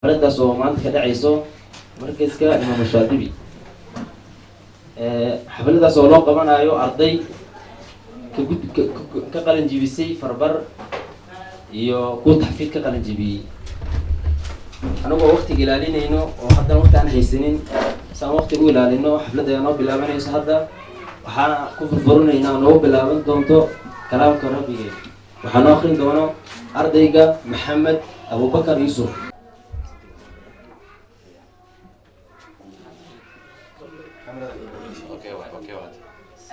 xafladdaas oo maanta ka dhacayso markayska Imaam Shaatibi. xafladdaas oo loo qabanayo arday ka qalin jibisay farbar iyo ku taxfiid ka qalin jibiyay. anagoo waqtiga ilaalinayno oo haddana waqti aan haysanin saan waqti u ilaalino xafladda noo bilaabanayso hadda waxaan ku furfurinaynaa noo bilaaban doonto kalaamka rabbiga. waxaan noo akhrin doono ardayga Maxamed Abubakar Yuusuf.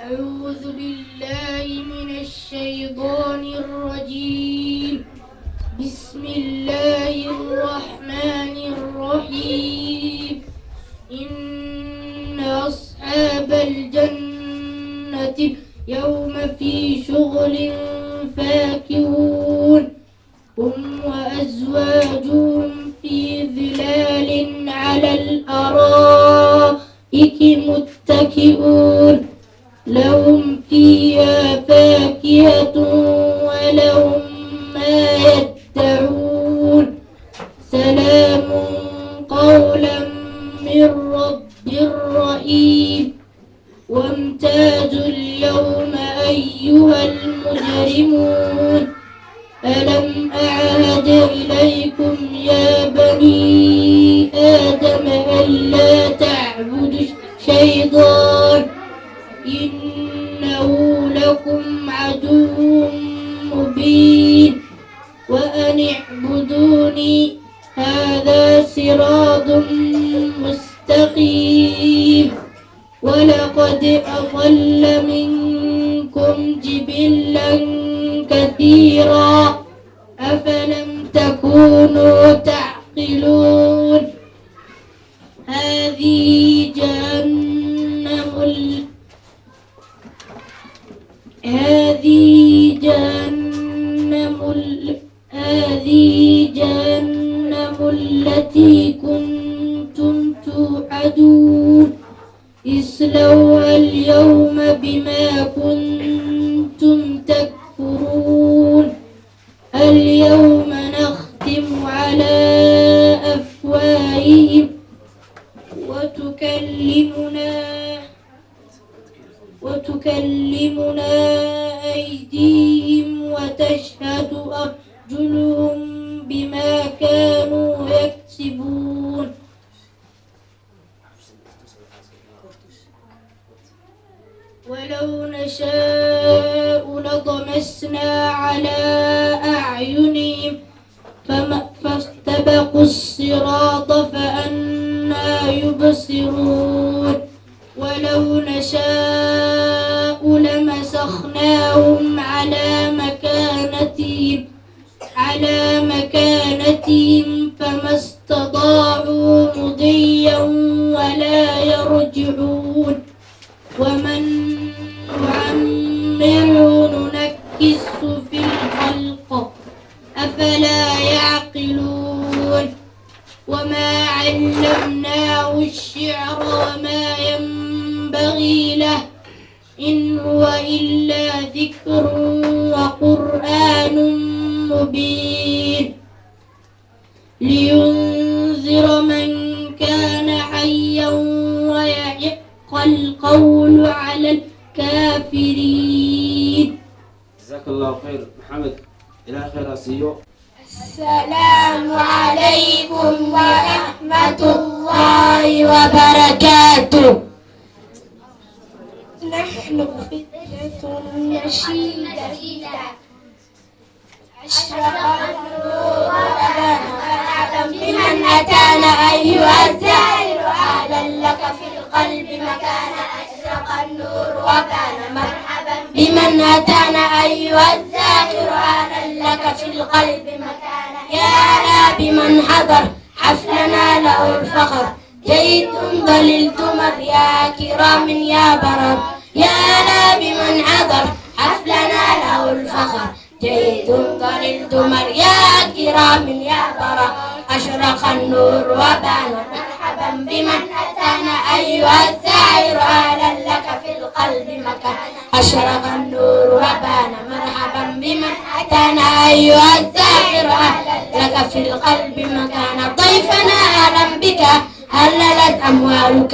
أعوذ بالله من الشيطان الرجيم. بسم الله الرحمن الرحيم. إن أصحاب الجنة يوم في شغل فاكهون هم وأزواجهم في ظلال على الأرائك متكئون لهم فيها فاكهة ولهم ما يدعون سلام قولا من رب رحيم. وامتازوا اليوم أيها المجرمون ألم أعهد إليكم يا بني آدم ألا تعبدوا الشيطان إنه لكم عدو مبين وأن اعبدوني هذا صراط مستقيم. ولقد أضل منكم جبلا كثيرا أفلم تكونوا تعقلون. هذه جهنم التي كنتم توعدون اصلوها اليوم بما كنتم تكفرون. اليوم نختم على أفواههم وتكلمنا أيديهم وتشهد أرجلهم بما كانوا يكسبون. ولو نشاء لطمسنا على أعينهم فاستبقوا الصراط فأنى يبصرون. ولو نشاء لمسخناهم على مكانتهم فما استطاعوا مضيا ولا يرجعون. ومن نعمره ننكسه في الخلق أفلا يعقلون. وما علمناه الشعر وما ينبغي له إن هو إلا ذكر وقرآن مبين لينذر من كان حيا ويحق القول على الكافرين. جزاك الله خير محمد. إلى خير أسيو. السلام عليكم ورحمة الله وبركاته. نحن فتية نشيدة أشرق النور لنا مرحبا بمن أتانا أيها الزائر أهلا لك في القلب مكانا. أشرق النور وكان مرحبا بمن أتانا أيها الزائر أهلا لك في القلب مكانا. يا هلا بمن حضر حفلنا له الفخر جئتم ظللتم يا كرام يا برر. يا هلا بمن حضر حفلنا له الفخر جئتم ظللتم يا كرام يا برر. أشرق النور وبان مرحبا بمن أتانا أيها الزائر أهلا لك في القلب مكان. أشرق النور وبان مرحبا بمن أتانا أيها الزائر أهلا لك في القلب مكان ضيفنا أهلا بك هللت أموالك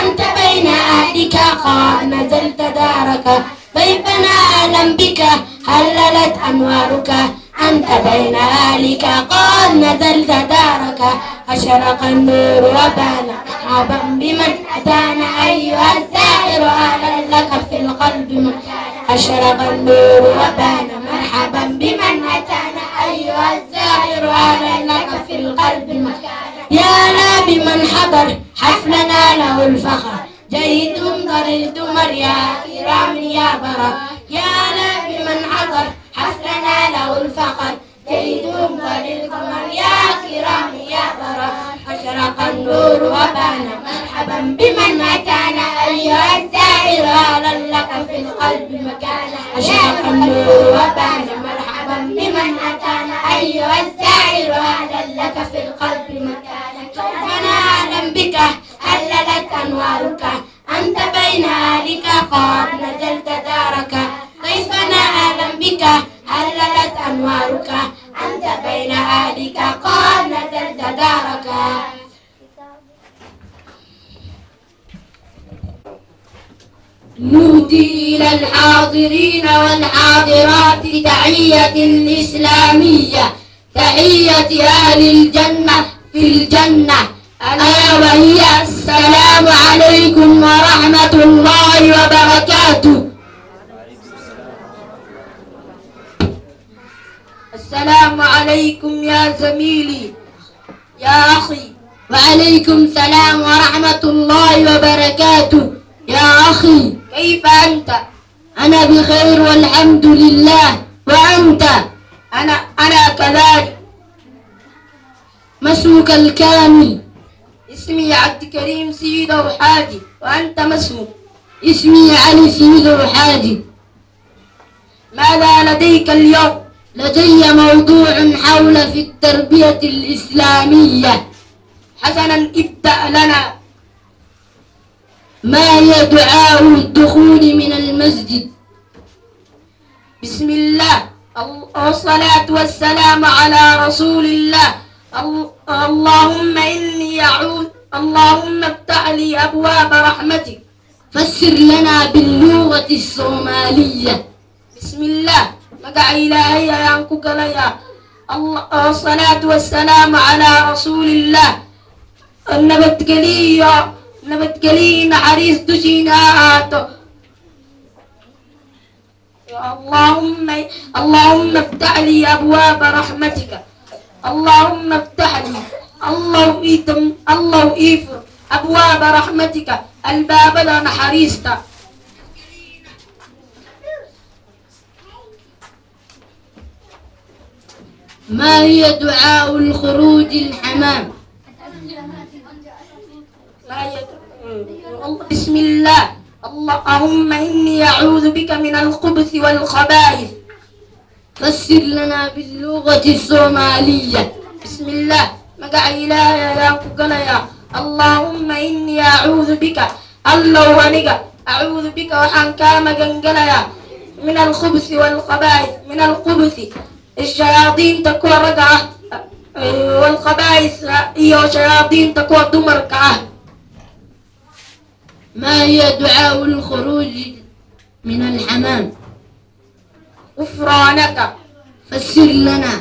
أنت بين أهلك قد نزلت دارك ضيفنا أهلا بك هللت أنوارك أنت بين أهلك قد نزلت دارك أشرق النور وبان مرحبا بمن أتانا أيها الزائر أهلا لك في القلب مكان أشرق النور وبان مرحبا بمن أتانا أيها الزائر أهلا لك في القلب مكان يا لا بمن حضر حفلنا له الفخر جيتم ضللتم يا كرام يا برا يا لا بمن حضر حفلنا له الفخر جيتم ضللتم يا كرام يا برا أشرق النور وبان مرحبا بمن أتانا أيها الزائر أهلا لك في القلب مكان أشرق النور وبان مرحبا بمن أتانا أيها الزائر أهلا لك في القلب مكان كيفنا أهلا بك هللت أنوارك أنت بين أهلك قد نزلت دارك كيفنا أهلا بك هللت أنوارك أنت بين أهلك قد نزلت دارك نهدي إلى الحاضرين والحاضرات تحية إسلامية تحية أهل الجنة في الجنة ألا وهي السلام عليكم ورحمة الله وبركاته. السلام عليكم يا زميلي يا أخي. وعليكم السلام ورحمة الله وبركاته يا أخي. كيف أنت؟ أنا بخير والحمد لله. وأنت؟ أنا كذلك. ما اسمك الكامل؟ اسمي عبد الكريم سيد وحاجي. وأنت ما اسمك؟ اسمي علي سيد وحاجي. ماذا لديك اليوم؟ لدي موضوع حول في التربية الإسلامية. حسنا ابدأ لنا. ما هي دعاء الدخول من المسجد؟ بسم الله والصلاة والسلام على رسول الله. اللهم إني أعوذ اللهم افتح لي أبواب رحمتك. فسر لنا باللغة الصومالية. بسم الله مقع إلهي ينكك ليا. الصلاة والسلام على رسول الله. نبتقلي نحريس دشيناتو. اللهم افتح لي أبواب رحمتك. اللهم افتح لي الله إيفر أبواب رحمتك الباب لا نحريستا. ما هي دعاء الخروج الحمام؟ بسم الله اللهم إني أعوذ بك من الخبث والخبائث. فسر لنا باللغة الصومالية. بسم الله مقع إلهي يا اللهم إني أعوذ بك الله ونقى أعوذ بك وحنكام جنجليا من الخبث والخبائث. من الخبث الشياطين تكوى رقعة والخبائث هي شياطين تكوى دمركعة. ما هي دعاء الخروج من الحمام؟ غفرانك. فسر لنا.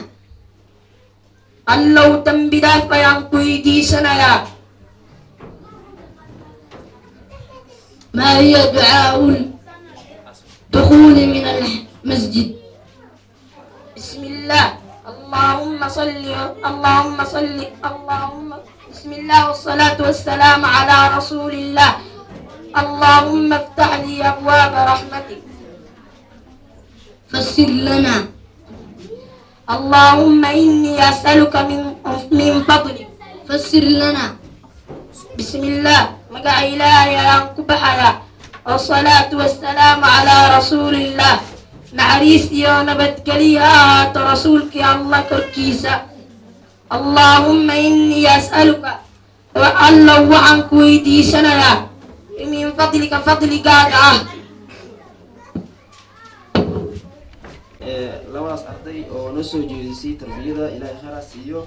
الله تنبدا فينقوي دي سنيا. ما هي دعاء الدخول من المسجد؟ بسم الله بسم الله والصلاة والسلام على رسول الله. اللهم افتح لي أبواب رحمتك. فسر لنا. اللهم إني أسألك من فضلك. فسر لنا. بسم الله مقع إلهي ينقبحيا والصلاة والسلام على رسول الله. نعريس يونا بتكليها رسولك يا الله كركيسا. اللهم إني أسألك والله وعنك ويدي سنيا من فضلك فضل قاقعة. labadaas arday oo noo soo jeedisay tarbiyada ilaahay khayraas iyo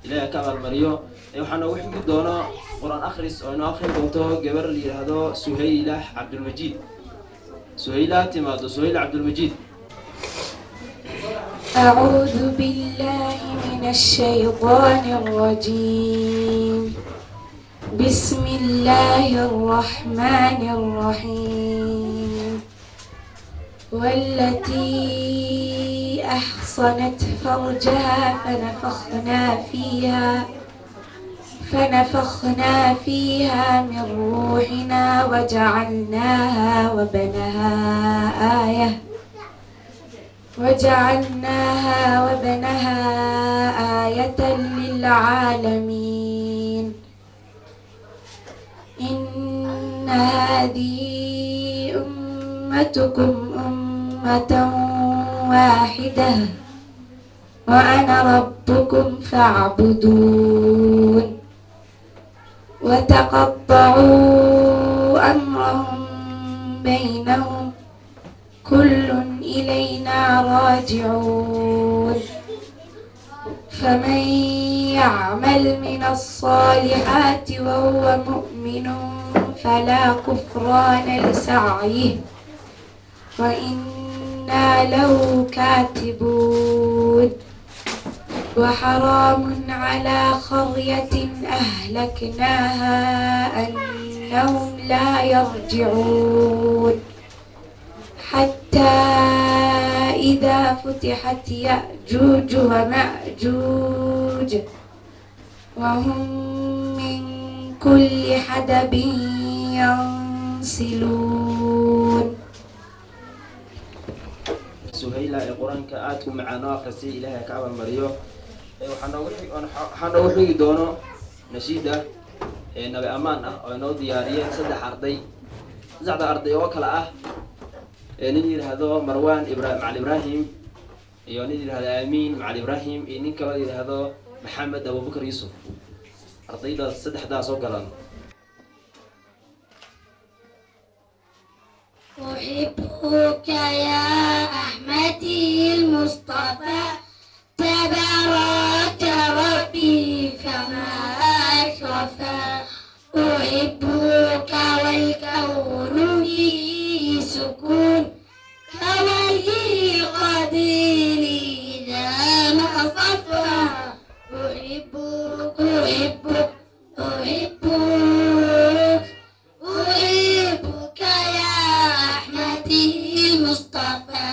ilaahay ka abaalmariyo waxaan ugu xigi doonaa quraan akhris oo inoo akhrin doonto gabar la yiraahdo Suhayla Cabdulmajiid. Suhayla timaado, Suhayla Cabdulmajiid. أعوذ بالله من الشيطان الرجيم. بسم الله الرحمن الرحيم. والتي أحصنت فرجها فنفخنا فيها من روحنا وجعلناها وبنها آية للعالمين. إن هذه أمتكم أمة واحدة وأنا ربكم فاعبدون. وتقطعوا أمرهم بينهم كل إلينا راجعون. فمن يعمل من الصالحات وهو مؤمن فلا كفران لسعيه وإنا له كاتبون. وحرام على قرية أهلكناها أنهم لا يرجعون حتى إذا فتحت يأجوج ومأجوج وهم من كل حدب ينسلون. سهيلة القرآن كآتكم معنا قصي إلهي كعب المريو وحنا وحي دونو نشيدة نبي أمان ونو ديارية سد أرضي زعد أرضي وكلا نيجي هذا مروان مع إبراهيم نيجي هذا أمين مع إبراهيم نيجي هذا محمد أبو بكر يوسف أرضي ده سد 11 قلم. أحبك يا أحمدي المصطفى تبارك ربي كما أشرفا. أحبك والكون فيه سكون كولي القدير إذا ما صفى. أحبك يا أحمدي المصطفى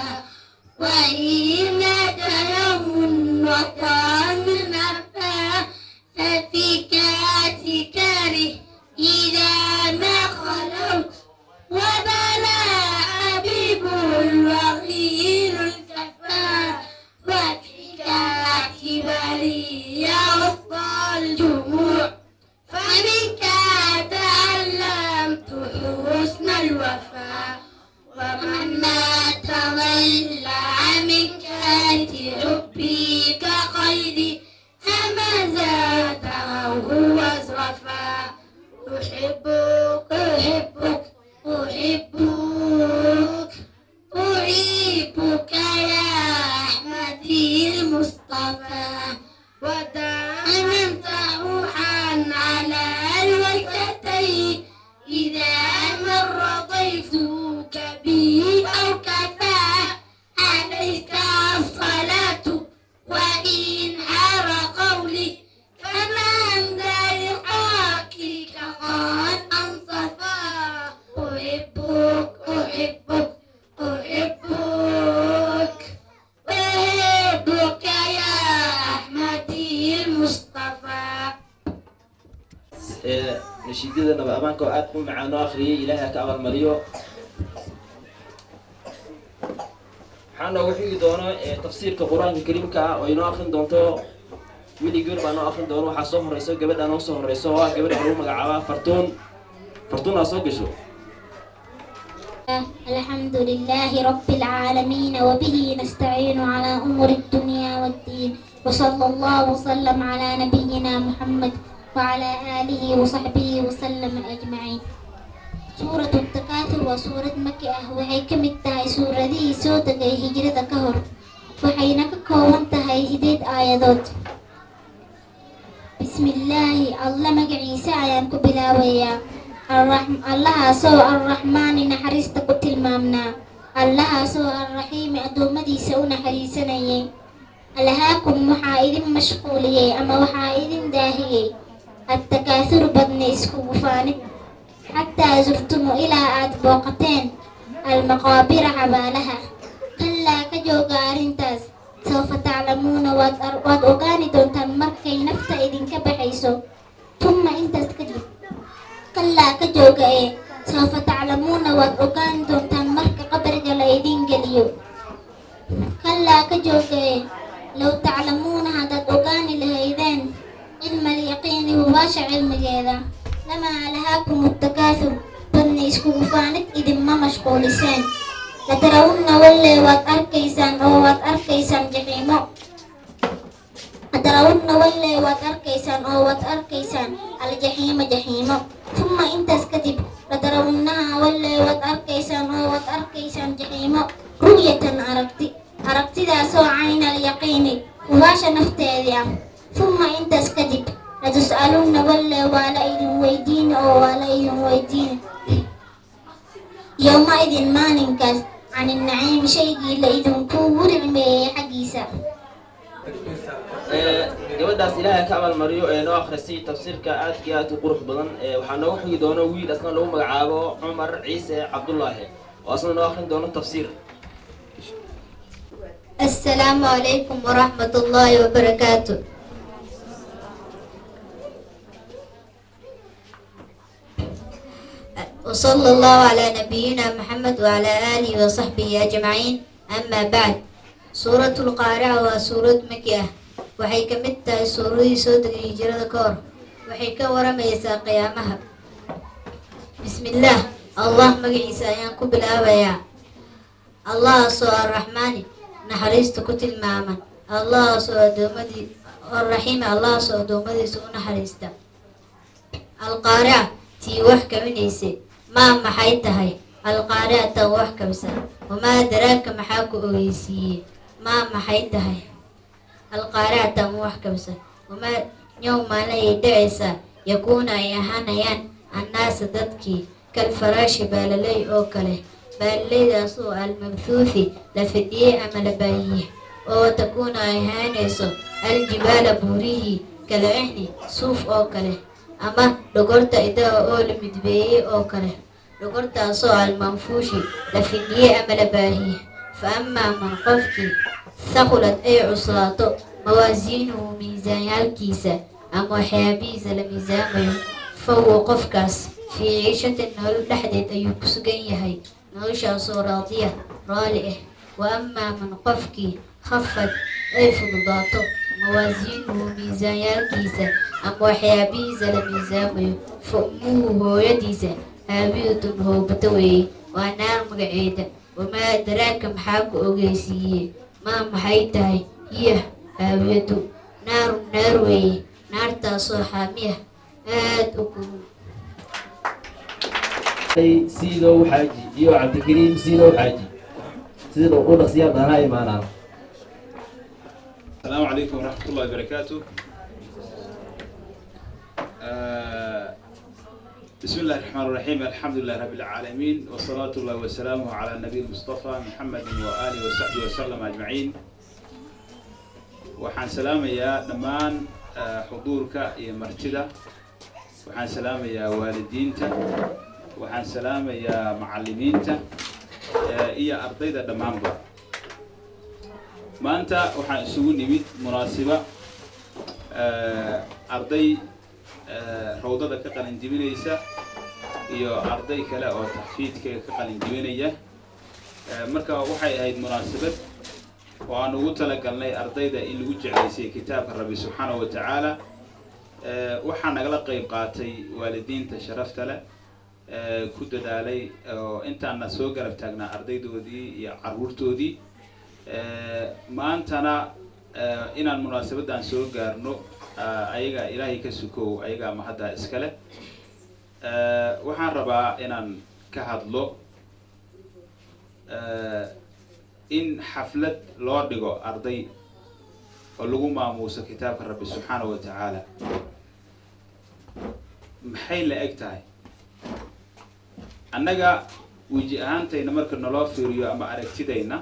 وإنك يوم وطن نفى. ففيك أتكاره إذا ما خلوت وبنى حبيب الوغيل الكفى. وفيك اعتباري يا وسط الجموع فمنك تعلمت حسن الوفاء. ومن تولى منك حبي كخيري همزات وهو زرفا. أحبك يا أحمدي المصطفى ودائما روحا على الوجهتين إذا مر ضيفك به أو كفاه. عليك الصلاة وإن حار قولي فمن ذا يحاكيك قد أنصفا. أحبك يا أحمدي المصطفى. نشيدة نبي أمانك وآتكم معنا آخري إلهي كعب المريو. حنا وحي دونا تفسير القرآن الكريم وينو آخرين دونتو ويلي يقول بانو آخرين دونو حاسوه الرئيسو قبل أنو صوه الرئيسو قبل أنو مقعبا فرتون أصوه قشو. الحمد لله رب العالمين وبه نستعين على أمور الدنيا والدين. وصلى الله وسلم على نبينا محمد وعلى آله وصحبه وسلم أجمعين. سورة التكاثر وسورة مكة وهي كمتها سورة دي سودة هجرة كهر waxayna ka kooban tahay 8 aayadood. Bismillaahi, alla magaciisa ayaan ku bilaabayaa. Allahaasoo arraxmaani naxariista ku tilmaamnaa, allahaasoo arraxiimi addoommadiisa u naxariisanayay. Alhaakum waxaa idin mashquuliyey ama waxaa idin daahiyey attakaasuru badni iskugu faanid, xataa zurtumu ilaa aad booqateen almaqaabira xabaalaha. kallaa ka jooga arrintaas, sawfa taclamuuna waad ogaani doontaan markay nafta idinka baxayso. tumma intaas kadib kallaa ka jooga sawfa taclamuuna waad ogaani doontaan marka qabriga la idin geliyo. kallaa ka jooga low taclamuuna haddaad ogaani lahaydeen cilma alyaqiini hubaasha cilmigeeda, lamaa alhaakum attakaasur badni iskugu faanid idinma mashquuliseen. latarawunna wallee waad arkaysaan oo waad arkaysaan jaxiimo. latarawunna wallee waad arkaysaan oo waad arkaysaan aljaxiima jaxiimo. tumma intaas kadib latarawunnaha wallee waad arkaysaan oo waad arkaysaan jaxiimo ru'yatan aragti, aragtidaasoo cayna alyaqiini hubaasha nafteedii ah. tumma intaas kadib latus'alunna wallee waa la idin weydiini oo waa la idin weydiini yowma idin maalinkaas can innaciimi shaygii la idinkuugu nicmeeyey xaggiisa. gabadhaas ilaahay ka abaalmariyo ee noo akhristay tafsiirka aadka iyo aad u qurux badan. waxaa noogu xigi doona wiil asna lagu magacaabo cumar ciise cabdullaahi oo asna noo akhrin doono tafsiir. السلام عليكم ورحمة الله وبركاته. وصلى الله على نبينا محمد وعلى آله وصحبه أجمعين. أما بعد، سورة القارعة وسورة مكية waxay ka mid tahay suuradii soo degay hijrada ka hor. waxay ka waramaysaa qiyaamaha. bismillaah, allah magaciisa ayaan ku bilaabayaa. allahaasoo arraxmaani naxariista ku tilmaaman, allahaasoo arraxiimi allahaasoo addoommadiisa u naxariista. alqaarica tii wax kabinaysay, maa maxay tahay alqaarica tan wax kabisa, wamaa daraaka maxaa ku ogeysiiyey, maa maxay tahay alqaarica tan wax kabisa. wamaa yowmaana ay dhacaysaa yakuuna ay ahaanayaan annaasa dadkii kalfaraashi baalaley oo kale, baalaleydaas oo almabthuuthi la fidhiyey ama la baayiyey, oo takuuna ay ahaanayso aljibaala buurihii kalcihni suuf oo kale, ama dhogorta idaha oo la midbeeyey oo kale, dhogortaasoo almanfuushi la fidhiyey ama la baahiyey. fa amaa man qofkii thaqulad ay cuslaato mawaasiinuhu miisaanyaalkiisa ama waxyaabihiisa la miisaamayo, fahuwa qofkaas fii ciishatin nolol dhexdeed ayuu ku sugan yahay, noloshaasoo raadiya raali ah. wa amaa man qofkii khafad ay fududaato mawaasiinuhu miisaanyaalkiisa ama waxyaabihiisa la miisaamayo, fa ummuhu hooyadiisa haawiyatun hoobato weeye, waa naar magaceeda. wamaa daraaka maxaa ku ogeysiiyey, maa maxay tahay hiya haawiyatu naarun naar weeye, naartaasoo xaamiya aad u kulul. siidow xaaji iyo cabdikariim siidow xaaji sida u dhaqsiyaa badanaa imaanaan. السلام عليكم ورحمة الله وبركاته. بسم الله الرحمن الرحيم. الحمد لله رب العالمين، والصلاة الله وسلامه على النبي المصطفى محمد وآله وصحبه وسلم أجمعين. وحان سلام يا دمان حضورك يا مرتدى، وحان سلام يا والدينتا، وحان سلام يا معلمينتا يا أرضيدا دمانبا. maanta waxaan isugu nimid munaasiba arday rawdada ka qalin jibinaysa iyo arday kale oo taxfiidka ka qalin jibinaya. marka waxay ahayd munaasabad oo aan ugu talagalnay ardayda in lagu jeclaysiyo kitaabka Rabbi subxaanahu wa ta'ala. waxaan nagala qayb qaatay waalidiinta sharafta leh ku dadaalay oo intaana soo garab taagnaa ardaydoodii iyo caruurtoodii. maantana inaan munaasabadan soo gaarno ayaga ilaahay ka sukow, ayaga ma hadda iskale. waxaan rabaa inaan ka hadlo in xaflad loo dhigo arday oo lagu maamuuso kitaabka rabbi subxaanahu wa tacaala maxay la eg tahay annaga weji ahaantayna marka naloo fiiriyo ama aragtidayna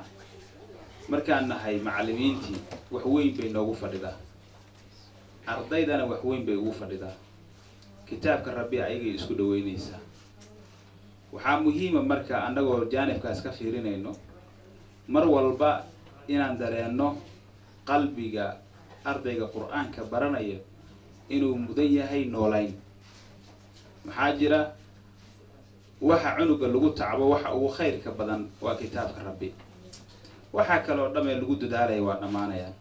markaan nahay macallimiintii wax weyn bay noogu fadhidaa ardaydana wax weyn bay ugu fadhidaa kitaabka rabbi ayagay isku dhaweynaysaa waxaa muhiima marka annagoo jaanibkaas ka fiirinayno mar walba inaan dareenno qalbiga ardayga qur-aanka baranaya inuu mudan yahay noolayn maxaa jira waxa cunuga lagu tacbo waxa ugu khayrka badan waa kitaabka rabbi waxa kaloo dhamee lagu dadaalaya waa dhammaanayaan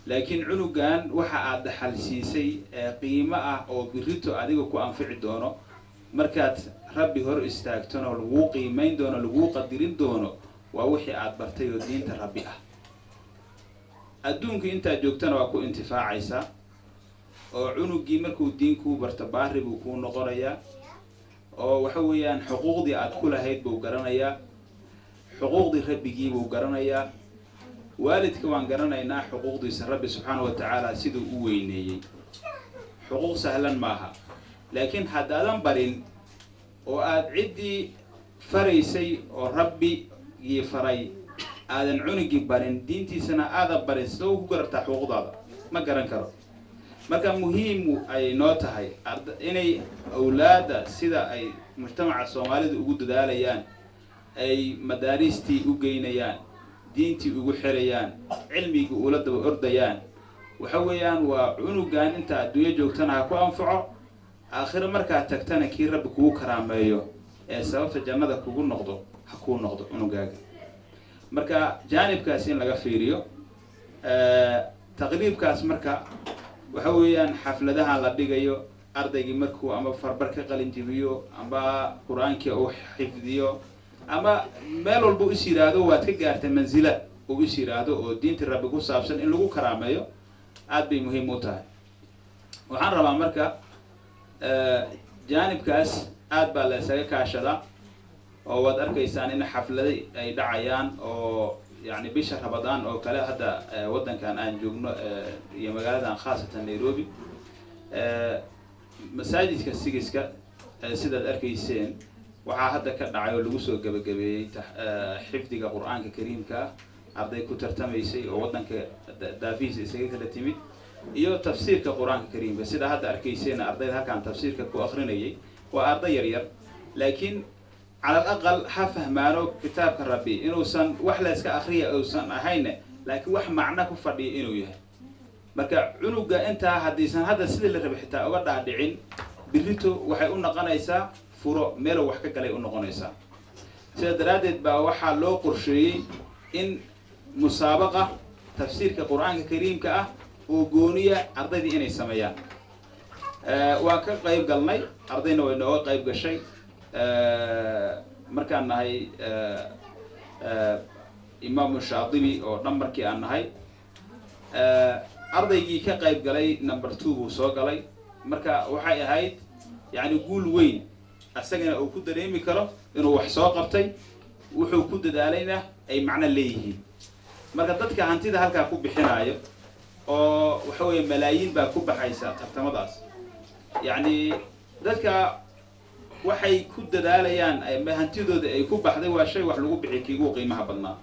laakiin cunugan waxa aad dhaxal siisay ee qiimo ah oo birito adiga ku anfici doono markaad rabbi hor istaagtona laguu qiimayn doono laguu qadirin doono waa wixii aad bartay oo diinta rabbi ah adduunka intaad joogtana waa ku intifaacaysaa oo cunugii markuu diinkuu barto baari buu kuu noqonayaa oo waxa weeyaan xuquuqdii aad ku lahayd buu garanayaa xuquuqdii rabbigii buu garanayaa waalidka waan garanaynaa xuquuqdiisa rabbi subxaanahu wa tacaala siduu u weyneeyey xuquuq sahlan maaha laakiin haddaadan barin oo aad ciddii faraysay oo rabbigii faray aadan cunugii barin diintiisana aadan barin sidoo ku garartaa xuquuqdaada ma garan karo marka muhiimu ay noo tahay inay awlaadda sida ay mujtamaca soomaalida ugu dadaalayaan ay madaariistii u geynayaan diintii ugu xirayaan cilmigii ula daba ordayaan waxa weeyaan waa cunugan inta adduunyo joogtana ha ku anfaco aakhiro markaa tagtana kii rabbi kugu karaameeyo ee sababta jannada kugu noqdo ha kuu noqdo cunugaaga marka jaanibkaas in laga fiiriyo taqriibkaas marka waxa weeyaan xafladaha la dhigayo ardaygii markuu ama farbar ka qalin jibiyo ama qur-aankii uu xifdiyo ama meel walba is yiraahdo waad ka gaartay manzila uu is yiraahdo oo diinta rabbi ku saabsan in lagu karaameeyo aad bay muhiim u tahay waxaan rabaa marka jaanibkaas aad baa la isaga kaashadaa oo waad arkaysaan in xaflada ay dhacayaan oo yani bisha Ramadaan oo kale hadda wadankan aan joogno iyo magaaladan khaasatan Nairobi masaajidka sigiska sidaad arkayseen waxaa hadda ka dhacay oo lagu soo gabagabeeyay xifdiga qur-aanka kariimka arday ku tartamaysay oo wadanka daafiis isaga kala timid iyo tafsiirka qur-aanka kariimka sida hadda arkayseen ardayda halkaan tafsiirka ku akhrinayay waa arday yar yar laakiin على الأقل حفهمانو كتابك ربي إنه سن وحلا إسك أخرية أو سن أهينه لكن وح معناه كفردي إنه يه مركا عنوجا أنت حديثا هذا السيد اللي ربي حتى أقعد عدين بريتو وحيقولنا قنايسا فرو ميلو وحكا كلا يقولنا قنايسا سيدرادت بوحى لو قرشي إن مسابقة تفسير كقرآن الكريم كأه وجونية أرضي دي إني سميان وكا قيب قلني أرضينا وإنه قيب قشي markaan nahay imaam shaadibi oo numberkii aan nahay ardaygii ka qayb galay number 2 buu soo galay marka waxay ahayd yani guul weyn asagana uu ku dareemi karo inuu wax soo qabtay wuxuu ku dadaalayna ay macna leeyihiin marka dadka hantida halka ku bixinaayo oo waxa weeye malaayiin baa ku baxaysa tartamadaas yani dadka waxay ku dadaalayaan ay hantidooda ay ku baxday waa shay wax lagu bixi kiigu qiimaha badnaa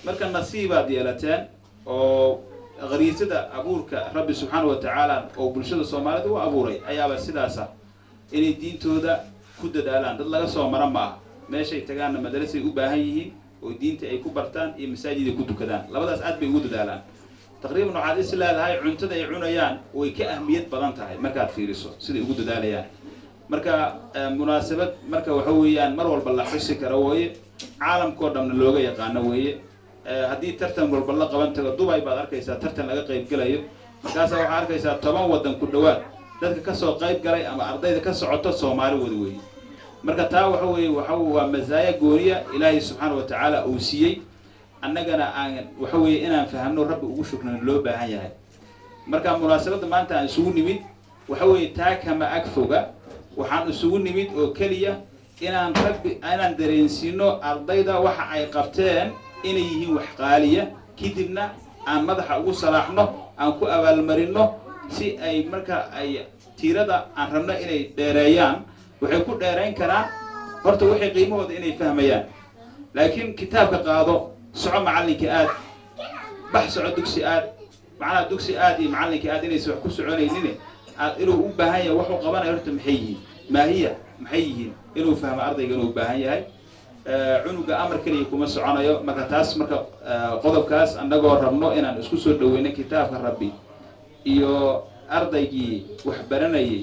marka nasiibaad yeelateen oo qariisada abuurka rabbi subxaanahu wa tacaala oo bulshada Soomaalida u abuuray ayaaba sidaasa inay diintooda ku dadaalaan dad laga soo maran ma meeshay tagaan madrasay u baahan yihiin oo diinta ay ku bartaan iyo masaajid ay ku dukadaan labadaas aad bay ugu dadaalaan taqriiban waxaad is leedahay cuntada ay cunayaan way ka ahmiyad badan tahay markaad fiiriso sida ugu dadaalayaan marka munaasabad marka waxa weeyaan mar walba la xusi karo weeye caalamkoo dhamna looga yaqaano weeye haddii tartan walba la qaban tago Dubai baad arkaysaa tartan laga qayb galayo markaas waxaad arkaysaa 10 wadan ku dhawaad dadka ka soo qayb galay ama ardayda ka socoto Soomaali wada weeye marka taa waxa weeye waa mazaaya gooniya Ilaahay subxaanahu wa tacaala uu siiyay annagana aan waxa weeye inaan fahamno rabbi ugu shukran loo baahan yahay marka munaasabada maanta aan isugu nimid waxa weeye taa kama agfoga waxaan isugu nimid oo kaliya inaan dareensiino ardayda waxa ay qabteen inay yihiin wax qaaliya kadibna aan madaxa ugu salaaxno aan ku abaalmarino si ay marka ay tiirada aan rabno inay dheereeyaan waxay ku dheerayn karaan horta waxay qiimahooda inay fahmayaan laakiin kitaabka qaado soco macallinka aad bax soco dugsi aad macnaha dugsi aad iyo macallinka aad inaysan wax ku soconaynin inuu u baahan yahay waxuu qabanayo horta maxay yihiin maahiya maxay yihiin inuu fahmo ardayga inuu u baahan yahay cunuga amar keliya kuma soconayo marka taas marka qodobkaas annagoo rabno inaan isku soo dhaweyno kitaabka rabbi iyo ardaygii wax baranayay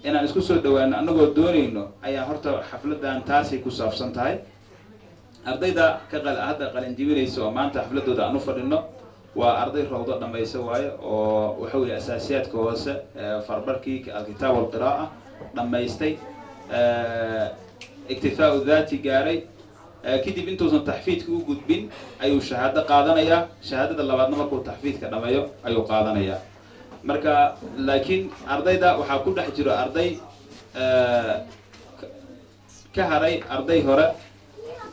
inaan isku soo dhawaano annagoo doonayno ayaa horta xafladan taasay ku saabsan tahay ardayda hadda qalinjibinaysa oo maanta xafladooda aan u fadhino waa arday rawdo dhamaysa waaye oo waxa weeye asaasiyaadka hoose farbarkii alkitaab walqiraa'a dhammaystay iktifaau daati gaaray kadib intuusan taxfiidka u gudbin ayuu shahaado qaadanayaa shahaadada labaadna markuu taxfiidka dhameeyo ayuu qaadanayaa marka laakiin ardayda waxaa ku dhex jiro arday ka haray arday hore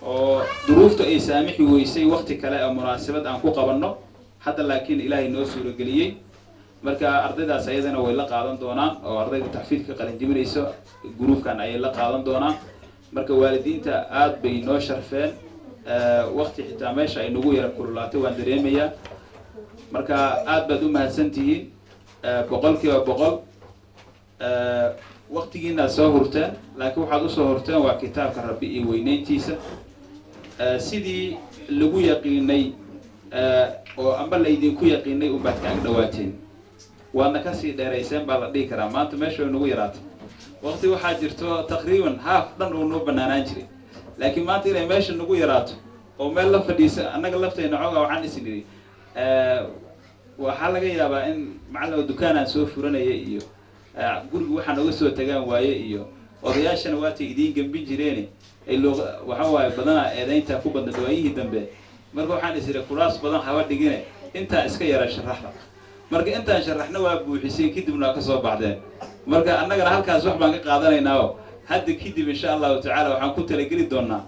oo duruufta ay saamixi weysay waqti kale oo munaasabad aan ku qabanno hadda laakiin ilaahay noo suurageliyey marka ardaydaas ayadana way la qaadan doonaan oo ardayda taxfiidka qalinjibinaysa gruufkan ayay la qaadan doonaan marka waalidiinta aad bay noo sharfeen waqti xitaa meesha ay nagu yara kululaatay waan dareemayaa marka aad baad u mahadsantihiin boqolkiiba boqol waqtigiinaad soo hurteen laakiin waxaad usoo hurteen waa kitaabka rabbi iyo weynayntiisa sidii lagu yaqiinay oo amba laydinku yaqiinay unbaad kaaga dhawaateen waadna kasii dheerayseen baa la dhihi karaa maanta meesha way nagu yaraatay waqti waxaa jirto taqriiban haaf dhan uu noo banaanaan jiray laakiin maanta inay meesha nagu yaraato oo meel la fadhiisa annaga laftayna xoogaa waxaan isnidhi waxaa laga yaabaa in macallin dukaanaan soo furanaya iyo guriga waxaan uga soo tagaan waaye iyo odayaashana waatay idiin gambin jireene ay waxa waaye badanaa eedayntaa ku badna dhawaayihii dambe marka waxaan is idhi kuraas badan haba dhigine intaa iska yara sharaxda marka intaan sharaxna waa buuxisay kadibna ka soo baxdeen marka annagana halkaas wax baan ka qaadanaynaa hadda kadib insha allahu tacaala waxaan ku talageli doonaa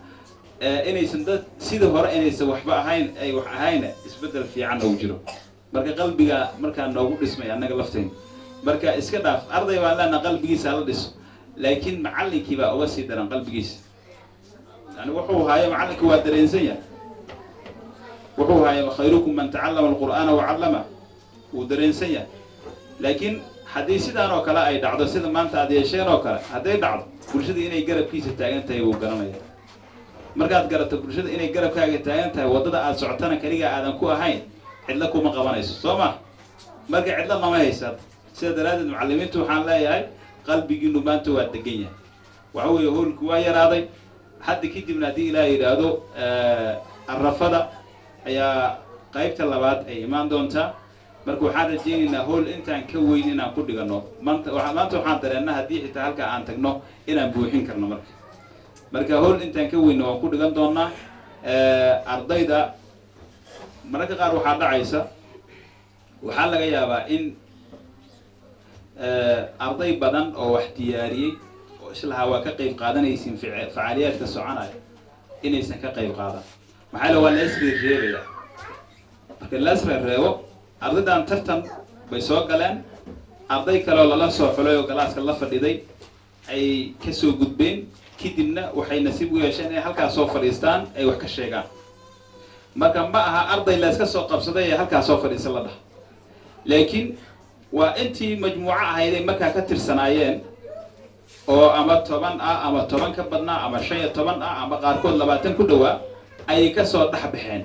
inaysan dad sida hore inaysan waxba ahayn ay wax ahayna isbeddel fiican oo jiro marka qalbiga markaa noogu dhismay annaga lafteena marka iska dhaaf arday baan leenaha qalbigiisa la dhiso laakiin macallinkii baa uga sii daran qalbigiisa yani wuxuu haayo macallinka waa dareensan yahay wuxuu haayo khayrukum man tacallama alqur'aana wacallama wuu dareensan yahay laakiin haddii sidaan oo kale ay dhacdo sida maanta aad yeesheen oo kale hadday dhacdo bulshada inay garabkiisa taagan tahay wuu garanaya markaad garato bulshada inay garabkaaga taagan tahay waddada aad socotana keligaa aadan ku ahayn cidla kuma qabanayso soo ma marka cidla nama haysaad sida daraaddeed macallimiintu waxaan leeyahay qalbigiinu maanta waa degan yahay waxa weeye hoolku waa yaraaday hadda kadibna haddii ilaah yidhaahdo arrafada ayaa qaybta labaad ay imaan doontaa marka waxaan rajaynaynaa hool intaan ka weyn inaan ku dhigano maanta waxaan dareennaa haddii xitaa halkaa aan tagno inaan buuxin karno marka hool intaan ka weynna waan ku dhigan doonaa ardayda mararka qaar waxaa dhacaysa waxaa laga yaabaa in arday badan oo wax diyaariyey oo islahaa waa ka qayb qaadanaysiin facaaliyaadka soconaya inaysan ka qayb qaadan maxaa la waa la isreereebaya marka la isreereebo ardaydan tartan bay soo galeen arday kale oo lala soo xulay oo galaaska la fadhiday ay kasoo gudbeen kadibna waxay nasiib u yeesheen inay halkaas soo fadhiistaan ay wax ka sheegaan marka ma aha arday la iska soo qabsaday ee halkaas soo fadhiisa la dhaha laakiin waa intii majmuuco ahayday markaa ka tirsanaayeen oo ama 10 ah ama 10 ka badnaa ama 15 ah ama qaarkood 20 ku dhawaa ayay kasoo dhex baxeen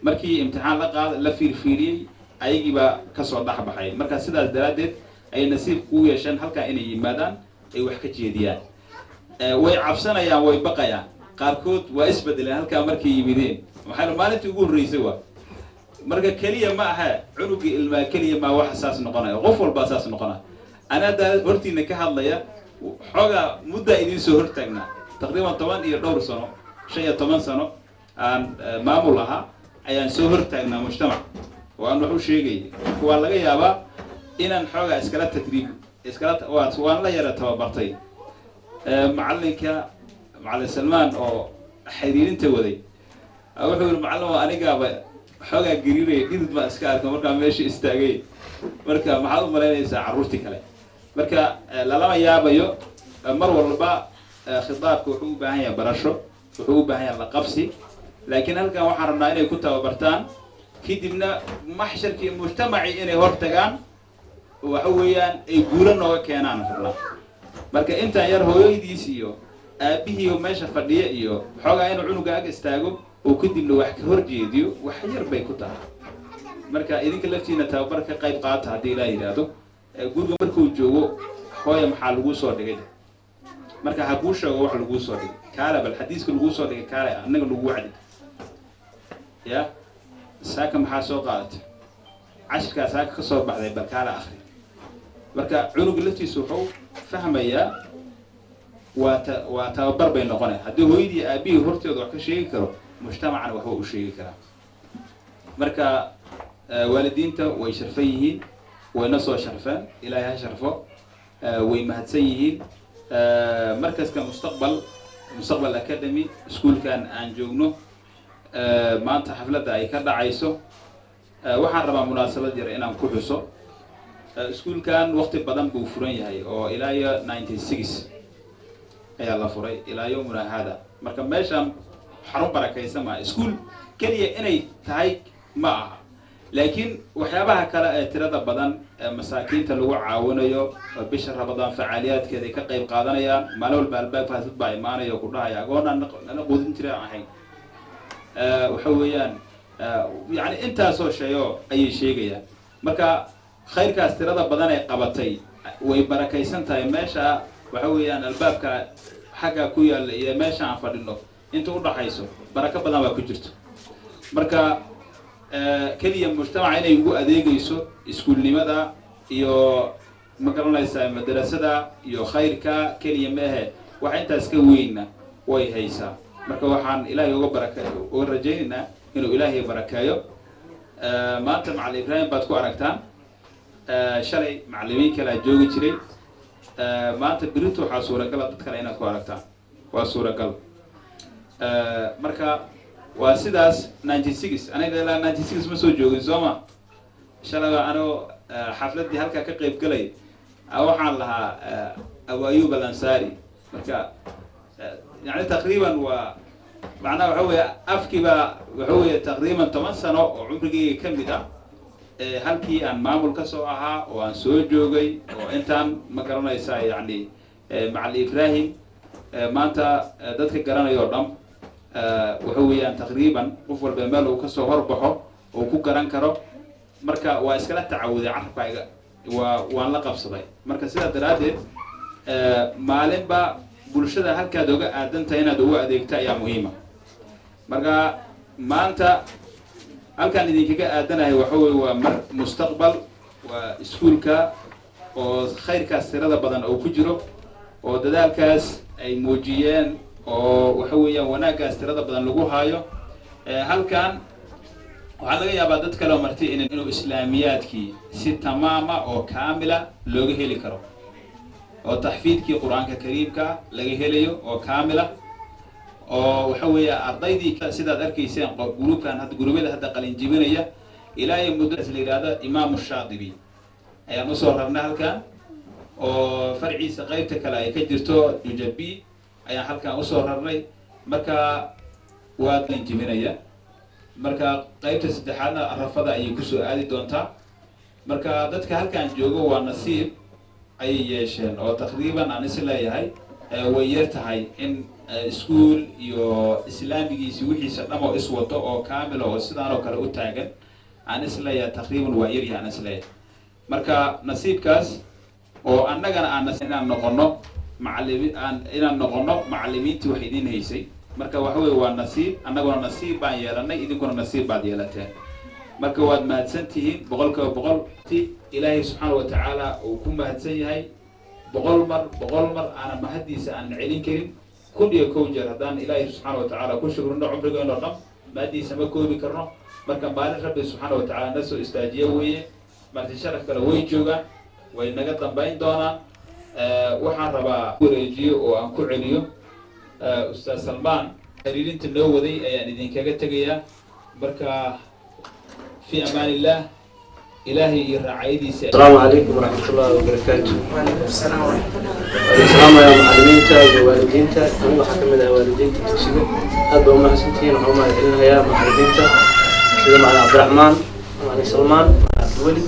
markii imtixaan la fiirfiiriyey ayagiibaa kasoo dhex baxay marka sidaas daraaddeed ay nasiib ku yeesheen halkaa inay yimaadaan ay wax ka jeediyaan way cabsanayaan way baqayaan qaarkood waa isbedeleen halkaa markay yimideen maxaa maalintii ugu horreysay waa marka kaliya ma aha cunuga ilmaa kaliya ma wax saas noqonaya qof walba saas noqonaya ana hortiina ka hadlaya xoogaa muddaa idiin soo hortaagnaa taqriiban 10 iyo dhowr sano 15 sano aan maamul ahaa ayaan soo hortaagnaa mujtamac oo aan wax u sheegay waa laga yaabaa inaan xoogaa iskala tadriib waan la yara tababartay macallinka macallin Salmaan oo xiriirinta waday wuxuu yiri macallin anigaaba xoogaa gariiray dhidid ma iska arko markaa meesha istaagay marka maxaad u malaynaysaa carruurtii kale marka lalama yaabayo mar walba khitaabku wuxuu u baahan yahay barasho wuxuu u baahan yahay la qabsi laakiin halkan waxaan rabnaa inay ku tababartaan kadibna maxsharkii mujtamacii inay hortagaan waxa weeyaan ay guulo nooga keenaan rabnaa marka intaan yar hooyadiis iyo aabihii meesha fadhiya iyo xoogaa inuu cunuga ag istaago oo kadibna wax ka horjeediyo wax yar bay ku tahay marka idinka laftiina tababar ka qayb qaata haddii ilaa yidhaahdo guriga markuu joogo hooya maxaa lagu soo dhigay marka ha kuu sheego wax lagu soo dhigay kaale bal xadiiska lagu soo dhigay kaale annaga lagu wacdi ya saaka maxaa soo qaadatay cashirkaa saaka ka soo baxday bal kaale akhri marka cunuga laftiisa wuxuu fahmayaa waa tababar bay noqonaya haddii hooyadii aabihii hortooda wax ka sheegi karo mujtamacana waxba u sheegi karaa marka waalidiinta way sharfan yihiin wayna soo sharfeen ilaahay ha sharfo way mahadsan yihiin markaska mustaqbal academy iskuulkan aan joogno maanta xafladda ay ka dhacayso waxaan rabaa munaasabad yar inaan ku xuso iskuulkan waqti badan buu furan yahay oo ilaa iyo 96 ayaa la furay ilaa yawmuna hada marka meeshan xarun barakaysan ma iskuul kaliya inay tahay ma aha laakiin waxyaabaha kale ee tirada badan ee masaakiinta lagu caawinayo bisha Ramadaan facaaliyaadkeeda ka qayb qaadanayaan maalin walba albaab faasad baa imaanayo ku dhahaya agoonana qudin jiray ahayn waxa weeyaan yani intaasoo shayo ayay sheegayaan marka khayrkaas tirada badan ay qabatay way barakaysan tahay meesha waxa weeyaan albaabka xagga ku yaala iyo meesha aan fadhino inta u dhaxayso baraka badan baa ku jirto marka kaliya mujtamaca inay ugu adeegayso iskuulnimada iyo magaranaysaa madrasada iyo khayrka kaliya mehe waxa intaas ka weyna way haysaa marka waxaan ilaahay uga rajaynaynaa inuu ilaahay barakeeyo maanta macallin Ibrahim baad ku aragtaan shalay macallimiin kale joogi jiray maanta berito waxaa suuragal dad kale inaad ku aragtaan waa suuragal marka waa sidaas 96 aniga ilaa 96 ma soo joogin sooma shalay anoo xafladii halka ka qayb galay waxaan lahaa Abu Ayyub al-Ansari marka yani taqriiban waa macnaha waxa weeye afkiiba waxa weeye taqriiban 10 sano oo cumrigayga ka mid ah halkii aan maamul ka soo ahaa oo aan soo joogay oo intaan ma garanaysaa yani macallin Ibrahim maanta dadka garanayo dham waxa weeyaan taqriiban qof walba meel uu ka soo horbaxo oo ku garan karo marka waa iskala tacaawuday carabkayga waan la qabsaday marka sidaa daraadeed maalinba bulshada halkaad uga aadantahay inaad ugu adeegto ayaa muhiima marka maanta halkaan idinkaga aadanahay waxa weeye waa mustaqbal waa iskuulka oo khayrkaas tirada badan oo ku jiro oo dadaalkaas ay muujiyeen oo waxa weeyaan wanaaggaas tirada badan lagu haayo halkaan waxaa laga yaabaa dad kale oo marti inuu islaamiyaadkii si tamaama oo kaamila looga heli karo oo taxfiidkii quraanka kariimka laga helayo oo kaamila oo waxa weeyaa ardaydii sidaad arkayseen gruubkan gruubada hadda qalin jibinaya ilaa ay muddo la yiraahdo Imaam Shaadibi ayaan u soo rarnay halkan oo farciisa qaybta kale ay ka jirto Jujabi ayaan halkan u soo rarnay marka waa qalin jibinaya marka qaybta saddexaadna arafada ayay ku soo aadi doontaa marka dadka halkan joogo waa nasiib ay yeesheen oo taqriiban aan is leeyahay way yar tahay in iskuul iyo islaamigiisi wixiisa dhamo iswato oo kaamil oo sidaan oo kale u taagan aan is leeyahay taqriiban waa yar yahay aan is leeyahay marka nasiibkaas oo annagana aan inaan noqono macallimiintii wax idin haysay marka waxa weeye waa nasiib annaguna nasiib baan yeelanay idinkuna nasiib baad yeelateen marka waad mahadsantihiin boqolkiiba boqol ilaahay subxaanahu wa tacaala uu ku mahadsan yahay boqol mar aanan mahadiisa aan celin karin kun iyo kow jeer haddaan ilaahay subxaanahu wa tacaala ku shukrino cumrigeennoo dhan mahadiisa ma koobi karno marka maalin rabbi subxaanahu wa tacaala na soo istaajiye weeye marti sharaf kale way joogaan way naga dambayn doonaan waxaan rabaa wareejiyo oo aan ku celiyo ustaad Salmaan xiriirinta loo waday ayaan idinkaga tegayaa marka fi amaan illah ilaahay iyo raacaydiisa. السلام عليكم ورحمة الله وبركاته. وعليكم السلام ورحمة الله وبركاته. السلام يا معلمين ووالدين أنا حكم والدين تكسبه هذا هم حسنتين وهم إلنا يا معلمين إذا معنا عبد الرحمن معنا سلمان عبد الولي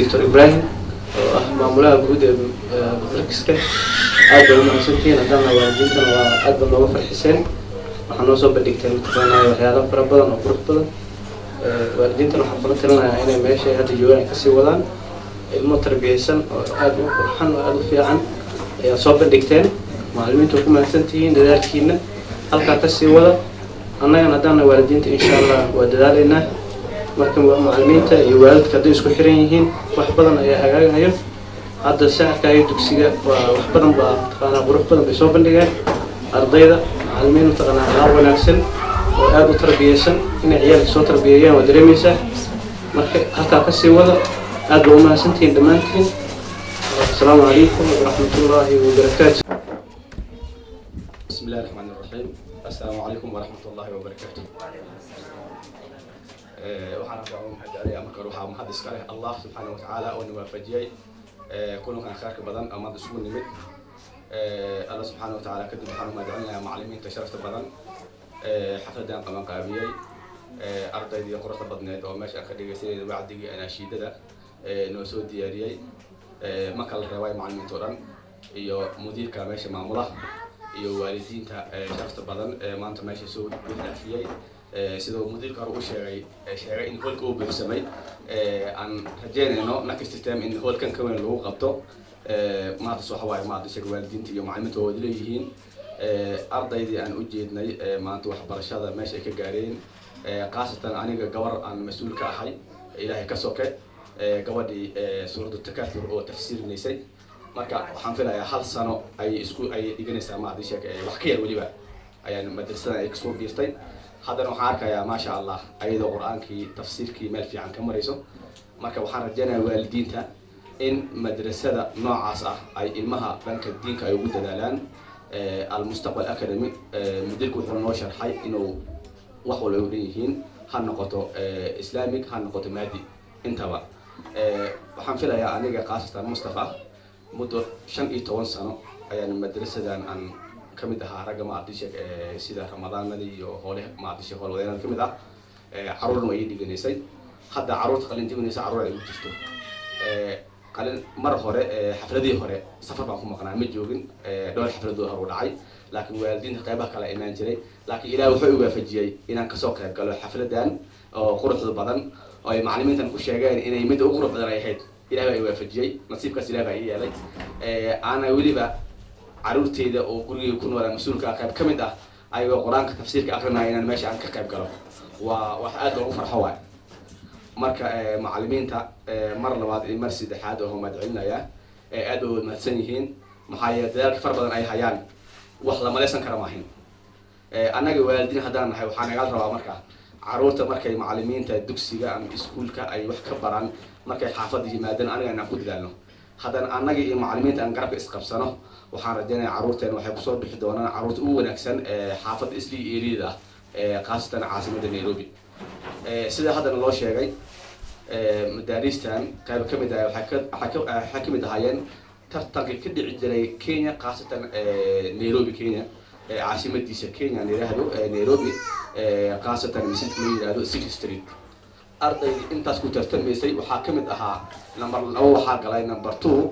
دكتور إبراهيم معمولها جود بفركسكة هذا هم حسنتين أدانا والدين وأدانا نوفر الحسين وحنوصل بالدكتور تبعنا وحياة فربنا وفرق بدن waalidiintana waxaan kula talinayaa inay meeshay hadda joogaan kasii wadaan ilmo tarbiyaysan oo aad u qurxan oo aad u fiican ayaad soo bandhigteen macallimiinta waa ku mahadsantihiin dadaalkiina halkaa kasii wada annagana haddaana waalidiinta insha allah waa dadaalaynaa marka macallimiinta iyo waalidka hadday isku xiran yihiin wax badan ayaa hagaagahayo hadda saarkaayo dugsiga waa wax badan baa mataqaanaa qurux badan bay soo bandhigeen ardayda macallimiin mataqaanaa alaab wanaagsan oo aad u tarbiyaysan inay ciyaalka soo tarbiyeeyaan waa dareemaysaa marka halkaa kasii wada aad baa u mahadsantihiin dhammaantiin asalaamu calaykum waraxmatullaahi wabarakaatu. بسم الله الرحمن الرحيم السلام عليكم ورحمة الله وبركاته. waxaan rabaa maxaa jeclay ama kale waxaa mahad iska leh Allah subhanahu wa ta'ala oo niwaafajiyay kulankan khayrka badan ama isugu nimid Allah subhanahu wa ta'ala kadib waxaan mahad celinayaa macallimiinta sharafta badan xafladan qaban qaabiyay ardaydii quruxda badneed oo meesha ka dhigaysanayay wacdigii anaashiidada noo soo diyaariyay marka la reebay macallimiinta oo dhan iyo mudiirka meesha maamula iyo waalidiinta sharafta badan maanta meesha soo dhaafiyay sidoo mudiirka hore u sheegay in holka uu buuxsamay aan rajeynayno next time in holkan ka weyn lagu qabto maanta soo xawaay maanta sheeg waalidiinta iyo macallimiinta oo leeyihiin ardaydii aan u jeednay maanta waxbarashada meesha ay ka gaareen qaasatan aniga gabar aan mas'uul ka ahay ilaahay ka soke gabadhii suuradda takaasur oo tafsiirinaysay marka waxaan filayaa hal sano ay dhiganaysaa maanta sheeg wax ka yar weliba ayaan madrasada ay kasoo biirtay haddana waxaan arkayaa maasha allah ayadoo qur-aankii tafsiirkii meel fiican ka marayso marka waxaan rajaynayaa waalidiinta in madrasada noocaas ah ay ilmaha dhanka diinka ay ugu dadaalaan المستقبل أكاديمي مديرك وحنا نوشر حي إنه وحول يوريهين هالنقطة إسلامي هالنقطة مادي انتبه وحنفلا يا أنا قاصة مصطفى مدة شن إيتون سنة يعني مدرسة دان عن كم ده رجع ما أديش سيدا رمضان مدي وهوله ما أديش هول وين كم ده عرور ما يدي جنسي حتى عرور قلنا تيجي نسا عرور اللي بتشتو قال مرة هراء حفلة هراء سفر معكم مقنع متجوجين دول حفلة دول هراء العي لكن والدين قيبها كلا إيمان جري لكن إلى وحي وفجي إن كسوق قالوا حفلة دان قرص البدن أو معلمين تنقش جاين إن يمد أقرب بدن أي حد إلى وفجي نصيب كسر إلى بقى إلى أنا ولي بقى عروتي ده وقولي يكون ولا مسؤول كقيب كم ده أيوة قرآن كتفسير كأخرنا إن ماشي عن كقيب قالوا وحقات وفر حوار marka macallimiinta mar labaad iyo mar saddexaad oo madcilinaya aad u mahadsan yihiin maxaa yeelay dadaal far badan ay hayaan wax la maleysan kara maahin annaga waalidiin haddaan nahay waxaan naga rabaa marka caruurta markay macallimiinta dugsiga ama iskuulka ay wax ka baraan markay xaafadda yimaadaan aniga inaan ku dadaalno haddana annaga iyo macallimiinta aan garabka isqabsano waxaan rajaynayaa caruurteen waxay kusoo bixi doonaan caruurta ugu wanaagsan xaafadda islii eeriyada qaasatan caasimadda Nairobi sida haddana loo sheegay madaristan qayb ka mid ah waxaa ka mid ahaayeen tartanka ka dhici jiray Kenya qaasatan Nairobi Kenya caasimadiisa Kenya yiraahdo Nairobi qaasatan misid loo yiraahdo 6th Street arday intaas ku tartamaysay waxaa ka mid ahaa number 2 waxaa galay number 2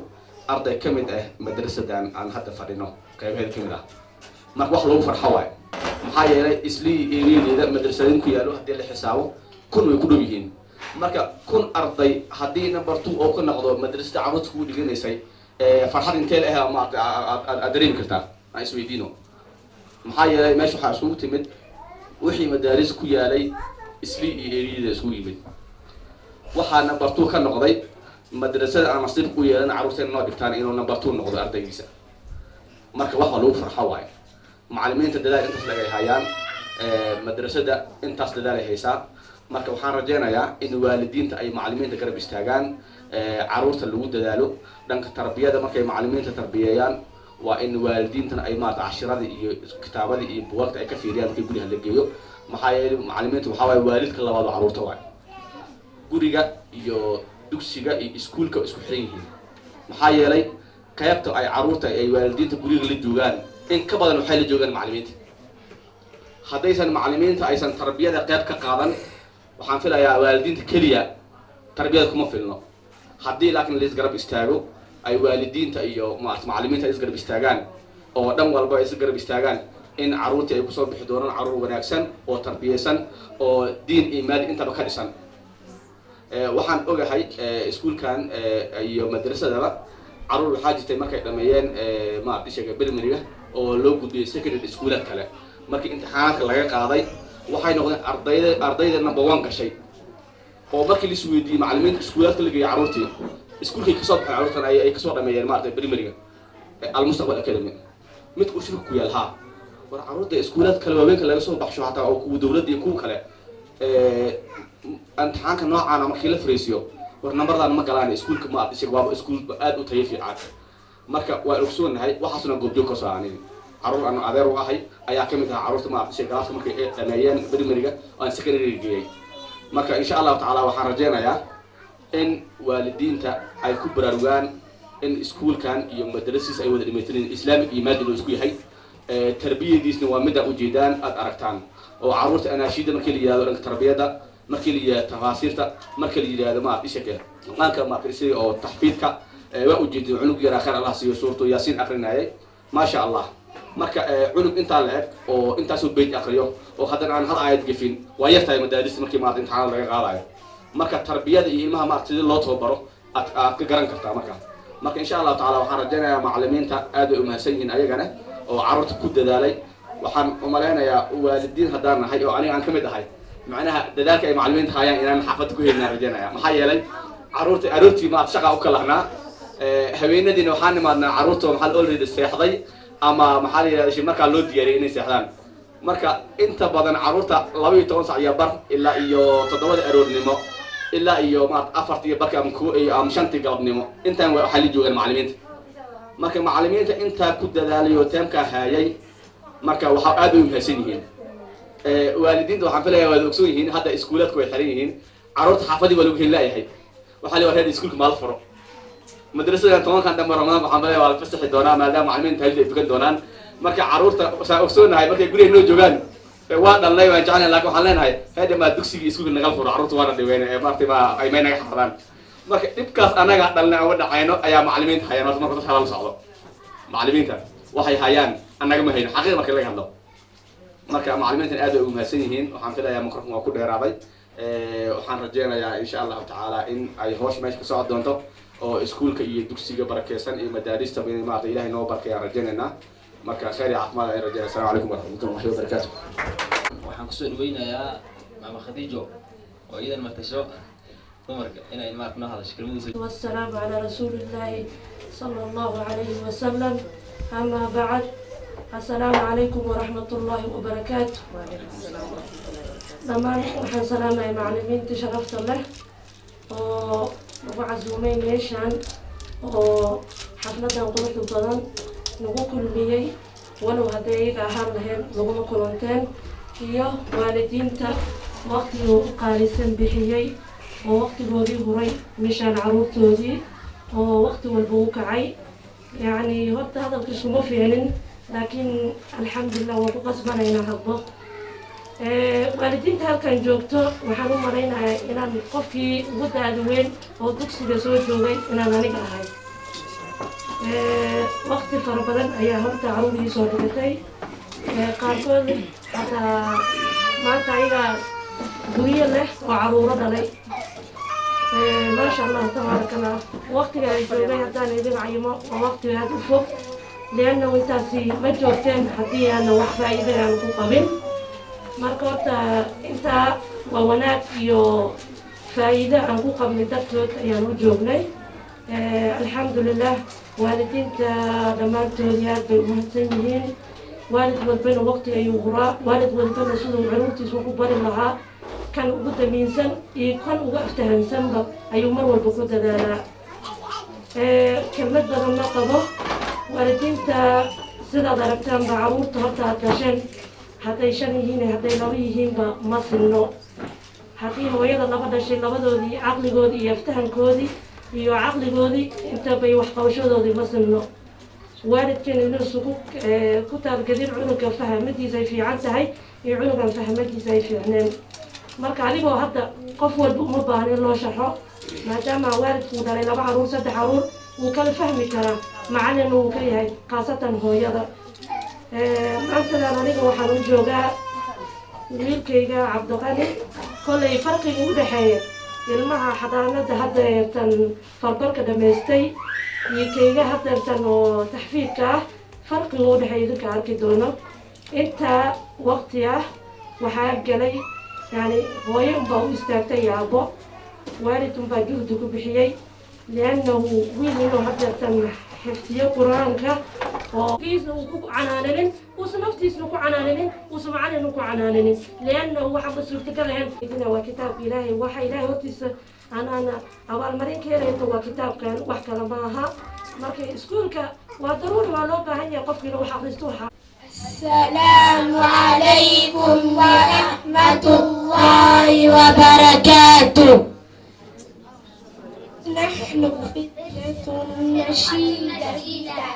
arday ka mid ah madrasadan aan hadda fadhino qaybaheeda ka mid ah marka wax lagu farxo waay maxaa yeelay islii eeriyada madrasadeen ku yaalo hadii la xisaabo kun way ku dhow yihiin marka kun arday hadii number 2 oo ka noqdo madrasada carruurta ku dhiganaysay farxad intee leh ama aad dareemi kartaa aan isweydiino maxaa yeelay meesha waxaa isugu timid wixii madaaris ku yaalay islii eeriyada isugu yimid waxaa number 2 ka noqday madrasada aan nasiib ku yeelan carruurteena noo dhigtaan inuu number 2 noqdo ardaygiisa marka waxa lagu farxo waay macallimiinta dadaal intaas laga hayaan madrasada intaas dadaal ay haysaa marka waxaan rajaynayaa in waalidiinta ay macallimiinta garab istaagaan carruurta lagu dadaalo dhanka tarbiyada markay macallimiinta tarbiyeeyaan waa in waalidiintana ay maarata cashiradii iyo kitaabadii iyo buugagta ay ka fiiriyaan markii guriga la geeyo maxaa yeelay macallimiintu waxaa waaye waalidka labaad oo carruurta waay guriga iyo dugsiga iyo iskuulka isku xiran yihiin maxaa yeelay qaybta ay carruurta ay waalidiinta guriga la joogaan in ka badan waxay la joogaan macallimiinta haddaysan macallimiinta aysan tarbiyada qayb ka qaadan waxaan filayaa waalidiinta keliya tarbiyada kuma filno haddii laakiin la isgarab istaago ay waalidiinta iyo macallimiinta ay isgarab istaagaan oo dhan walba ay isgarab istaagaan in carruurtii ay kusoo bixi doonaan carruur wanaagsan oo tarbiyaysan oo diin iyo maadi intaba ka dhisan waxaan ogahay iskuulkan iyo madrasadaba carruur waxaa jirtay markay dhameeyeen maartishaga primary-ga oo loo gudbiyay secondary iskuulaad kale markii imtixaanaadka laga qaaday waxay noqdeen ardayda number 1 gashay oo markii la isweydiiyey macallimiinta iskuulaadka la geeyay carruurtii iskuulkay kasoo baxeen carruurtan ay kasoo dhameeyeen maartay primary-ga almustaqbal academy mid uu shirku ku yaal haa war carruurta iskuulaad kale waaweynka laga soo baxsho hataa oo kuwa dowladda iyo kuwa kale imtixaanka noocaan markii la fariisiyo war numberdan ma galaan iskuulka maartishaga waaba iskuul aad u tayo fiican marka waan ogsoonahay waxaasuna goobjoog ka soo aanay carruur aan adeer u ahay ayaa ka mid ah carruurta maartishaga galaaska markay ay dhameeyeen primary-ga aan secondary geeyay marka insha Allah taala waxaan rajeynayaa in waalidiinta ay ku baraarugaan in iskuulkan iyo madrasadiisa ay wada dhimaytireen islaamic iyo maadi loo isku yahay tarbiyadiisna waa mid u jeedaan aad aragtaan oo carruurta anaashida markii la yiraahdo dhanka tarbiyada markii la yiraahdo tafaasiirta markii la yiraahdo maartishaga qaanka maartishaga oo taxfiidka waa u jeedin cunug yara khayr Allah siiyo suurto yaasiin aqrinayay ma sha Allah marka cunug inta la eg oo intaas uu beed aqriyo oo haddana aan hal aayad gafin waa yartahay madaaris markii maartin imtixaan laga qaadayo marka tarbiyada iyo ilmaha maartida loo tababaro aad ka garan kartaa marka insha Allah taala waxaan rajaynayaa macallimiinta aad u mahadsan yihiin ayagana oo carruurta ku dadaalay waxaan u maleynayaa waalidiin haddaan nahay oo aniga aan ka mid ahay macnaha dadaalka ay macallimiinta hayaan inaan xaafad ku helnaa rajaynayaa maxaa yeelay carruurta aroortii maad shaqa u kalahnaa haweenadiina waxaan nimaadnaa carruurta maxaa already seexday ama maxaa la yiraahdaa markaa loo diyaariyay inay seexdaan marka inta badan carruurta 12 saac iyo bar ilaa iyo 7 aroornimo ilaa iyo maad 4 iyo barka ama 5 galabnimo intaan waxa la joogan macallimiinta marka macallimiinta inta ku dadaalayo teemka hayay marka waxa aad u mahadsan yihiin waalidiinta waxaan filayaa waa ogsoon yihiin hadda iskuulaadku way xiran yihiin carruurta xaafadii waa lagu helaayahay waxa la wareer iskuulka maal furo madrasada 10 kan dambe Ramadan waxaan filayaa waa la fasaxi doonaa maadaama macallimiinta ay dukan doonaan marka carruurta saa ogsoonahay markay guriga noo joogaan waa dhalnay waan jeclaan laakiin waxaan leenahay hayda ma dugsiga iskuulka naga furo carruurta waana dhiweyn maartay ma ay may naga xaqadaan marka dibkaas anaga dhalnay oo dhacayno ayaa macallimiinta hayaan marka dadka la socdo macallimiinta waxay hayaan anaga ma hayno xaqiiqda marka laga hadlo marka macallimiinta aad ay u mahadsan yihiin waxaan filayaa mikrofon waa ku dheeraaday waxaan rajeynayaa insha Allah taala in ay hoosh meesha ka soo doonto oo iskuulka iyo dugsiga barakeysan iyo madaarista bay maartay Ilaahay noo barkeeyo rajeynaynaa marka khayr iyo caafimaad ay rajeynaa assalamu alaykum warahmatullahi wabarakatuh waxaan ku soo dhaweynayaa maama Khadiijo oo idan matasho dumarka inay maartay noo hadasho kelmadiisa والسلام على رسول الله صلى الله عليه وسلم أما بعد السلام عليكم ورحمة الله وبركاته دمان waxaan salaamay macallimiinta sharafta leh oo ugu casuumay meeshan oo xafladan quruxda badan nagu kulmiyay walow hadday iyaga ahaan lahayn laguma kulanteen iyo waalidiinta waqtiga u qaalisan bixiyey oo waqtigoodii huray meeshaan carruurtoodii oo waqti walba u kacay yacni horta hadalkiisu ma fiicnin laakiin alxamdulillah waan ku qasbanaynaa hadbo waalidiinta halkan joogto waxaan u malaynayaa inaan qofkii ugu da-da weyn oo dugsiga soo joogay inaan aniga ahay waqti fara badan ayaa horta carruurihii soo dhigatay qaarkood hataa maanta ayaga guryo leh oo carruuro dhalay maasha allah tabaaraka allah waqtiga ay joogay haddaan idin cayimo waa waqti aad u fog leanna intaasi ma joogteen haddii aana wax faa'iido aan ku qabin marka horta intaa waa wanaag iyo faa'iido aan ku qabnay dartood ayaan u joognay alxamdulilah waalidiinta dhammaantood aad bay umahadsan yihiin waalid walbana waqti ayuu huraa waalid walbana siduu carruurtiisa ugu bari lahaa kan ugu damiinsan iyo kan ugu aftahansanba ayuu mar walba ku dadaalaa kelmad badan ma qabo waalidiinta sidaad aragtaanba caruurta horta aad dhasheen hadday 5 yihiin hadday 2 yihiinba ma sinno haddii hooyada laba dhashay labadoodii caqligoodii iyo aftahankoodii iyo caqligoodii inta bay waxqabashadoodii ma sinno waalidkan inuu isugu ku taalgelin cunuga fahmadiisa ay fiican tahay iyo cunugan fahmadiisa ay fiicneen marka adigoo hadda qof walba uma baahan in loo sharxo maadaama waalidku dhalay 2 caruur 3 caruur wuu kala fahmi karaa macallin uu ka yahay khaasatan hooyada maantadan aniga waxaan u joogaa wiilkayga cabdiqani kollay farqiga u dhexeeya ilmaha xadaanada hadda eertan farbarka dhamaystay iyo kayga hadda eertan oo taxfiidka ah farqiga u dhexeeya idinka arki doono intaa waqti ah waxaa galay yani hooyo unbaa u istaagtay iyo aabbo waalid unbaa juhdi ku bixiyey liannahu wiil inuu hadda eertan xifdiyo qur-aanka وكيسنا وعنانين وسنفتيسنا وعنانين وسمعنا وعنانين لأنه واحد بس يفتكرهن إذن هو كتاب إلهي وحي إلهي وتيس أنا أول مرين كيرا هو كتاب كان وحكى لماها مركي سكولك وضروري ولو بهن يقف لو حفظتوها. السلام عليكم ورحمة الله وبركاته. نحن فتنة نشيدة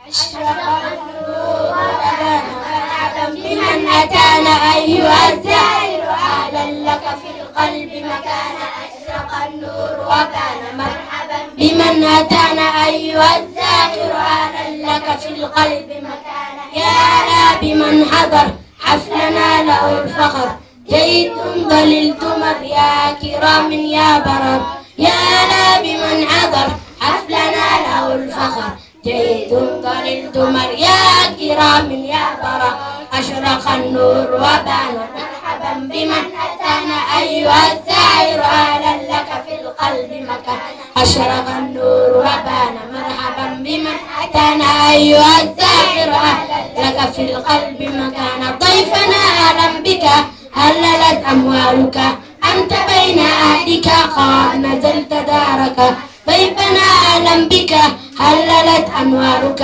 أشرق النور مرحبا بمن أتانا أيها الزائر أهلا لك في القلب مكان أشرق النور وكان مرحبا بمن أتانا أيها الزائر أهلا لك في القلب مكان يا لا بمن حضر حفلنا له الفخر جيد ضللتم يا كرام يا برر يا لا بمن حضر حفلنا له الفخر جيد ضللت يا كرام يا برا أشرق النور وبان مرحبا بمن أتانا أيها الزائر أهلا لك في القلب مكان أشرق النور وبان مرحبا بمن أتانا أيها الزائر أهلا لك في القلب مكان ضيفنا أهلا بك هللت أموالك أنت بين أهلك قد نزلت دارك ضيفنا أهلا بك هللت أنوارك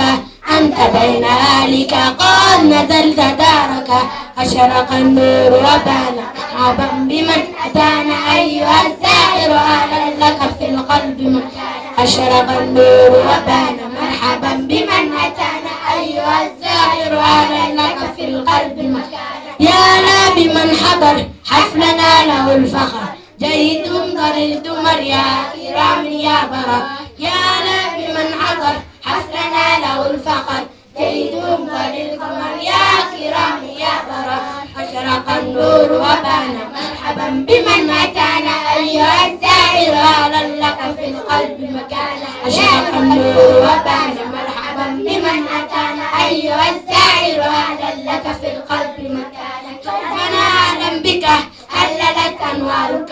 أنت بين أهلك قد نزلت دارك أشرق النور وبان مرحبا بمن أتانا أيها الزائر أهلا لك في القلب مكان أشرق النور وبان مرحبا بمن أتانا أيها الزائر أهلا لك في القلب مكان يا لا بمن حضر حفلنا له الفخر جيد ضللت يا كرام يا برا يا لا بمن حضر حفلنا له الفخر جيد ضللت يا كرام يا برا أشرق النور وبان مرحبا بمن أتانا أيها الزائر أهلا لك في القلب مكان أشرق النور وبان مرحبا بمن أتانا أيها الزائر أهلا لك في القلب مكان فأنا أهلا بك هللت أنوارك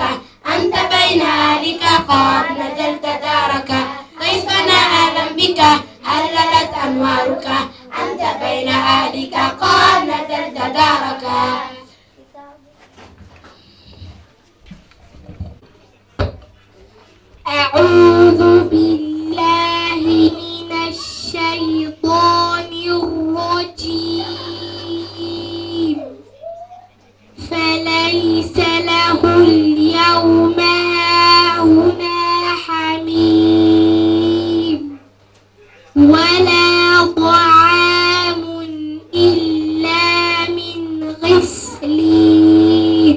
أنت بين أهلك قد نزلت دارك ضيفنا أهلا بك هللت أنوارك أنت بين أهلك قد نزلت دارك أعوذ بالله من الشيطان الرجيم فليس له اليوم هاهنا حميم ولا طعام إلا من غسلين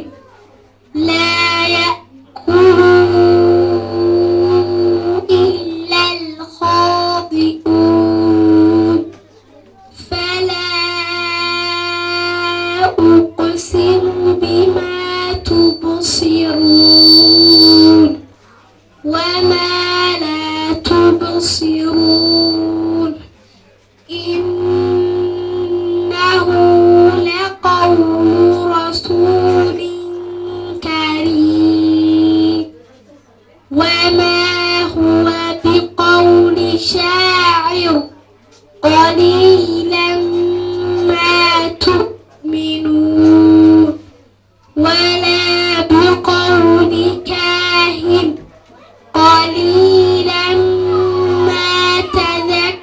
لا يأكله إلا الخاطئون فلا أقسم بما تبصرون وما لا تبصرون إنه لقول رسول كريم وما هو بقول شاعر قليلا ما تؤمنون ولا بقول كاهن قليلا ما تذكرون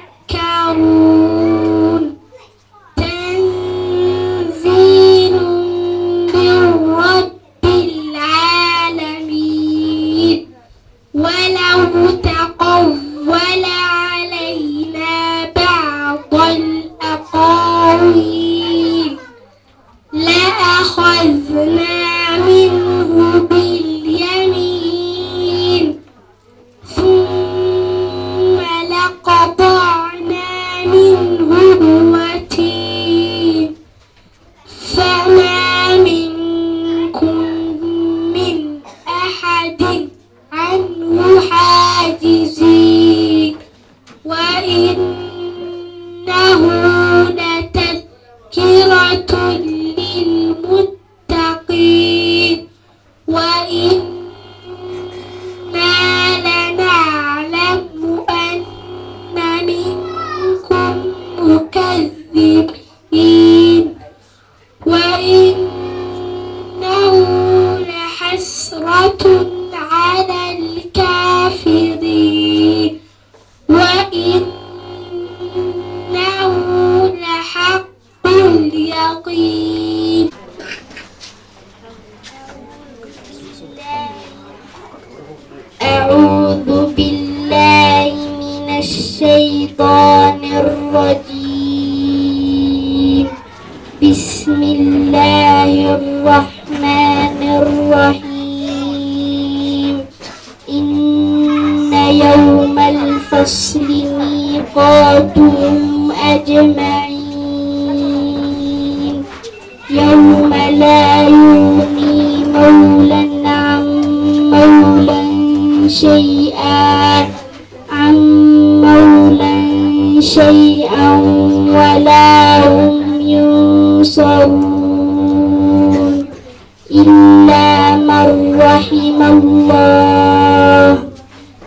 المستقيم. أعوذ بالله من الشيطان الرجيم. بسم الله الرحمن الرحيم. إن يوم الفصل ميقاتهم أجمعين. يوم لا يغني مولى عن مولى شيئا ولا هم ينصرون إلا من رحم الله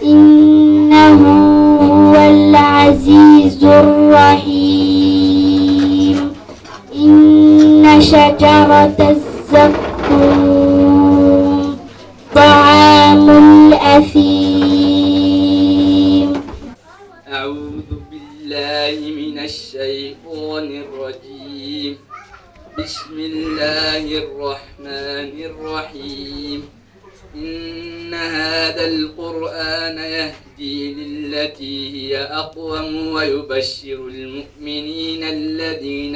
إنه هو العزيز الرحيم. إن شجرة الزقوم طعام الأثيم. أعوذ بالله من الشيطان الرجيم. بسم الله الرحمن الرحيم. إن هذا القرآن يهدي للتي هي أقوم ويبشر المؤمنين الذين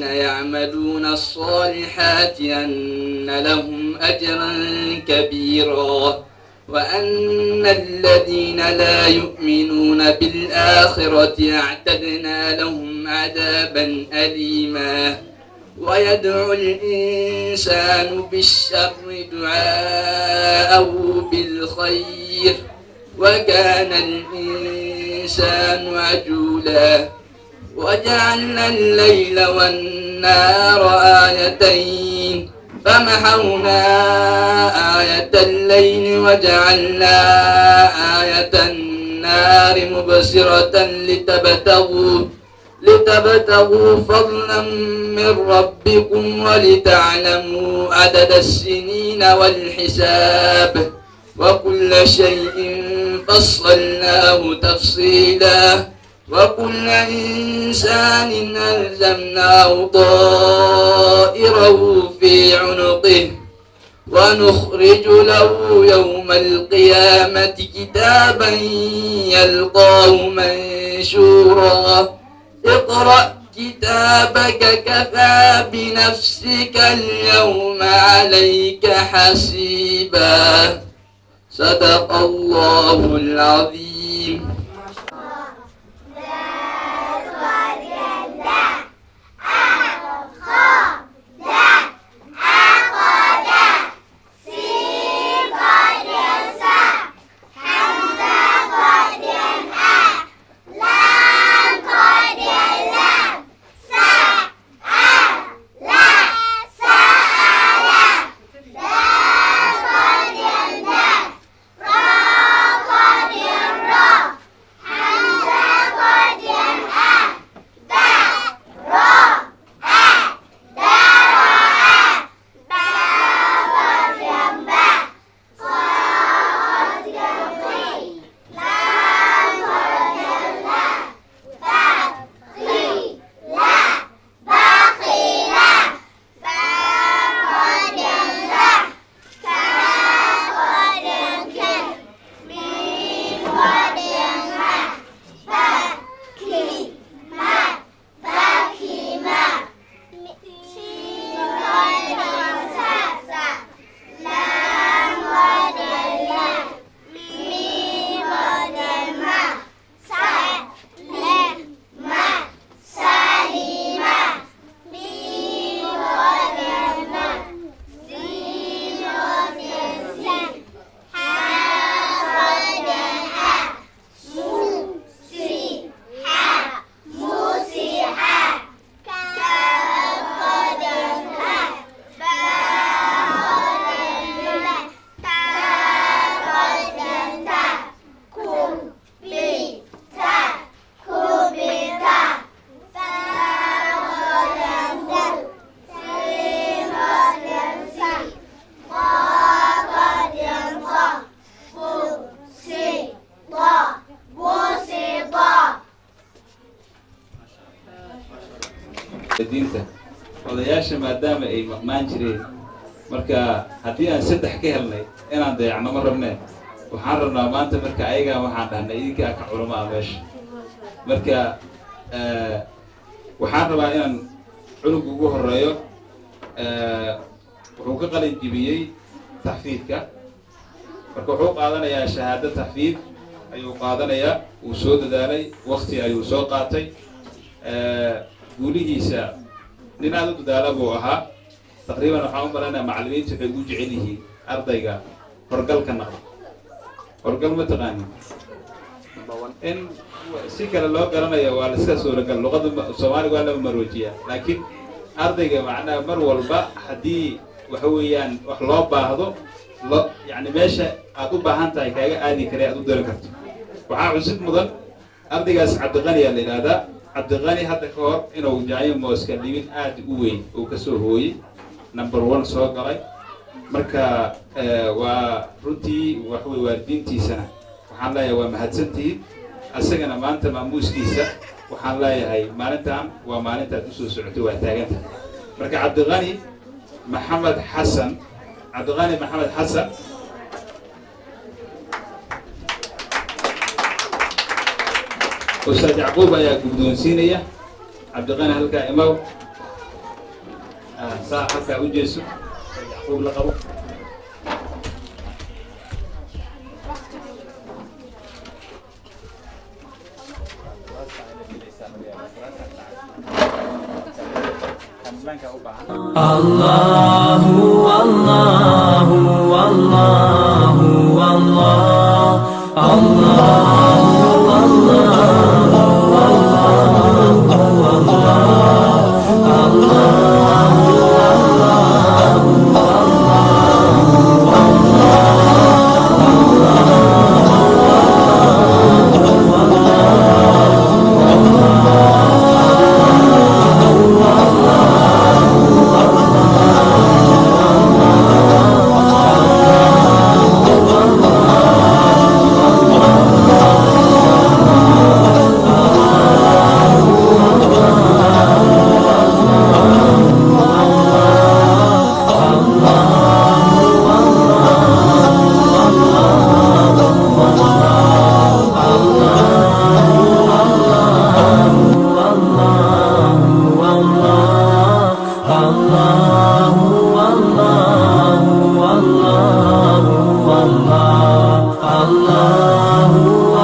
يعملون الصالحات أن لهم أجرا كبيرا وأن الذين لا يؤمنون بالآخرة أعتدنا لهم عذابا أليما. ويدعو الإنسان بالشر دعاءه بالخير وكان الإنسان عجولا. وجعلنا الليل والنهار آيتين فمحونا آية الليل وجعلنا آية النهار مبصرة لتبتغوا فضلا من ربكم ولتعلموا عدد السنين والحساب وكل شيء فصلناه تفصيلا. وكل إنسان ألزمناه طائره في عنقه ونخرج له يوم القيامة كتابا يلقاه منشورا. اقرأ كتابك كفى بنفسك اليوم عليك حسيبا. صدق الله العظيم. را diinta odayaasha maadaama ay maqnaan jireen marka haddii aan 3 ka helnay inaan dayacno ma rabnee waxaan rabnaa maanta marka ayaga waxaan dhahnay idinka ka culimo ah meesha marka waxaan rabaa inaan cunug ugu horeeyo wuxuu ka qalin jibiyey taxfiidka marka wuxuu qaadanayaa shahaado taxfiid ayuu qaadanayaa uu soo dadaalay waqti ayuu soo qaatay guulihiisa nin aad u dadaala buu ahaa taqriiban waxaan u maleynayaa macallimiintu waxay ugu jecel yihiin ardayga horgalka naqda horgal ma taqaanin in si kale loo garanayo waa la iska suuragal luqada soomaaliga waa lama maroojiyaa laakiin ardayga macnaha mar walba haddii waxa weeyaan wax loo baahdo يعني ماشى أدو بهانتا كأجا آدي كريه أدو دركت وعاوزت مدن أرديجاس عبد الغني اللي هذا عبد الغني هذا كور إنه جاي موسكلين آدي قوي وكسر هوي نمبر 1 سوق علي مركا ورنتي وحوي والدينتي سنة وحنا يا ومهتسنتي السجن ما أنت ماموس كيسة وحنا يا هاي ما أنت وما أنت تسوس سعتي وتاجت مركا عبد الغني محمد حسن عبد الغني محمد حسن أستاذ يعقوب يا قبدون سينية عبد الغني هلكا إمو ساعة هلكا وجيسو يعقوب لقبه الله والله والله والله الله Allah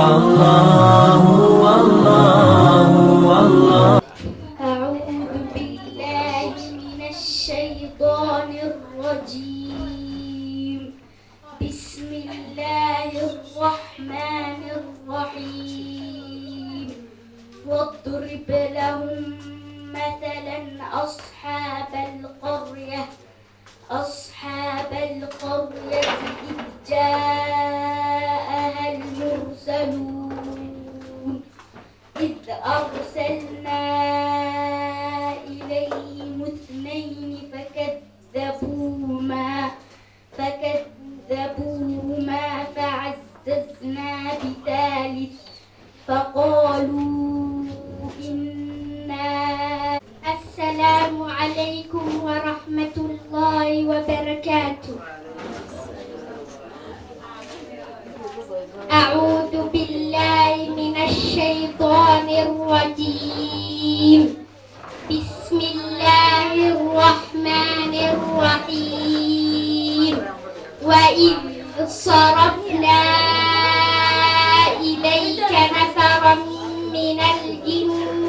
الله والله والله. أعوذ بالله من الشيطان الرجيم. بسم الله الرحمن الرحيم. واضرب لهم مثلا أصحاب القرية إذ جاءها المرسلون إذ أرسلنا إليهم اثنين فكذبوهما فعززنا بثالث فقالوا إنا. السلام عليكم ورحمة الله وبركاته. أعوذ بالله من الشيطان الرجيم. بسم الله الرحمن الرحيم. وإذ صرفنا إليك نفرا من الجن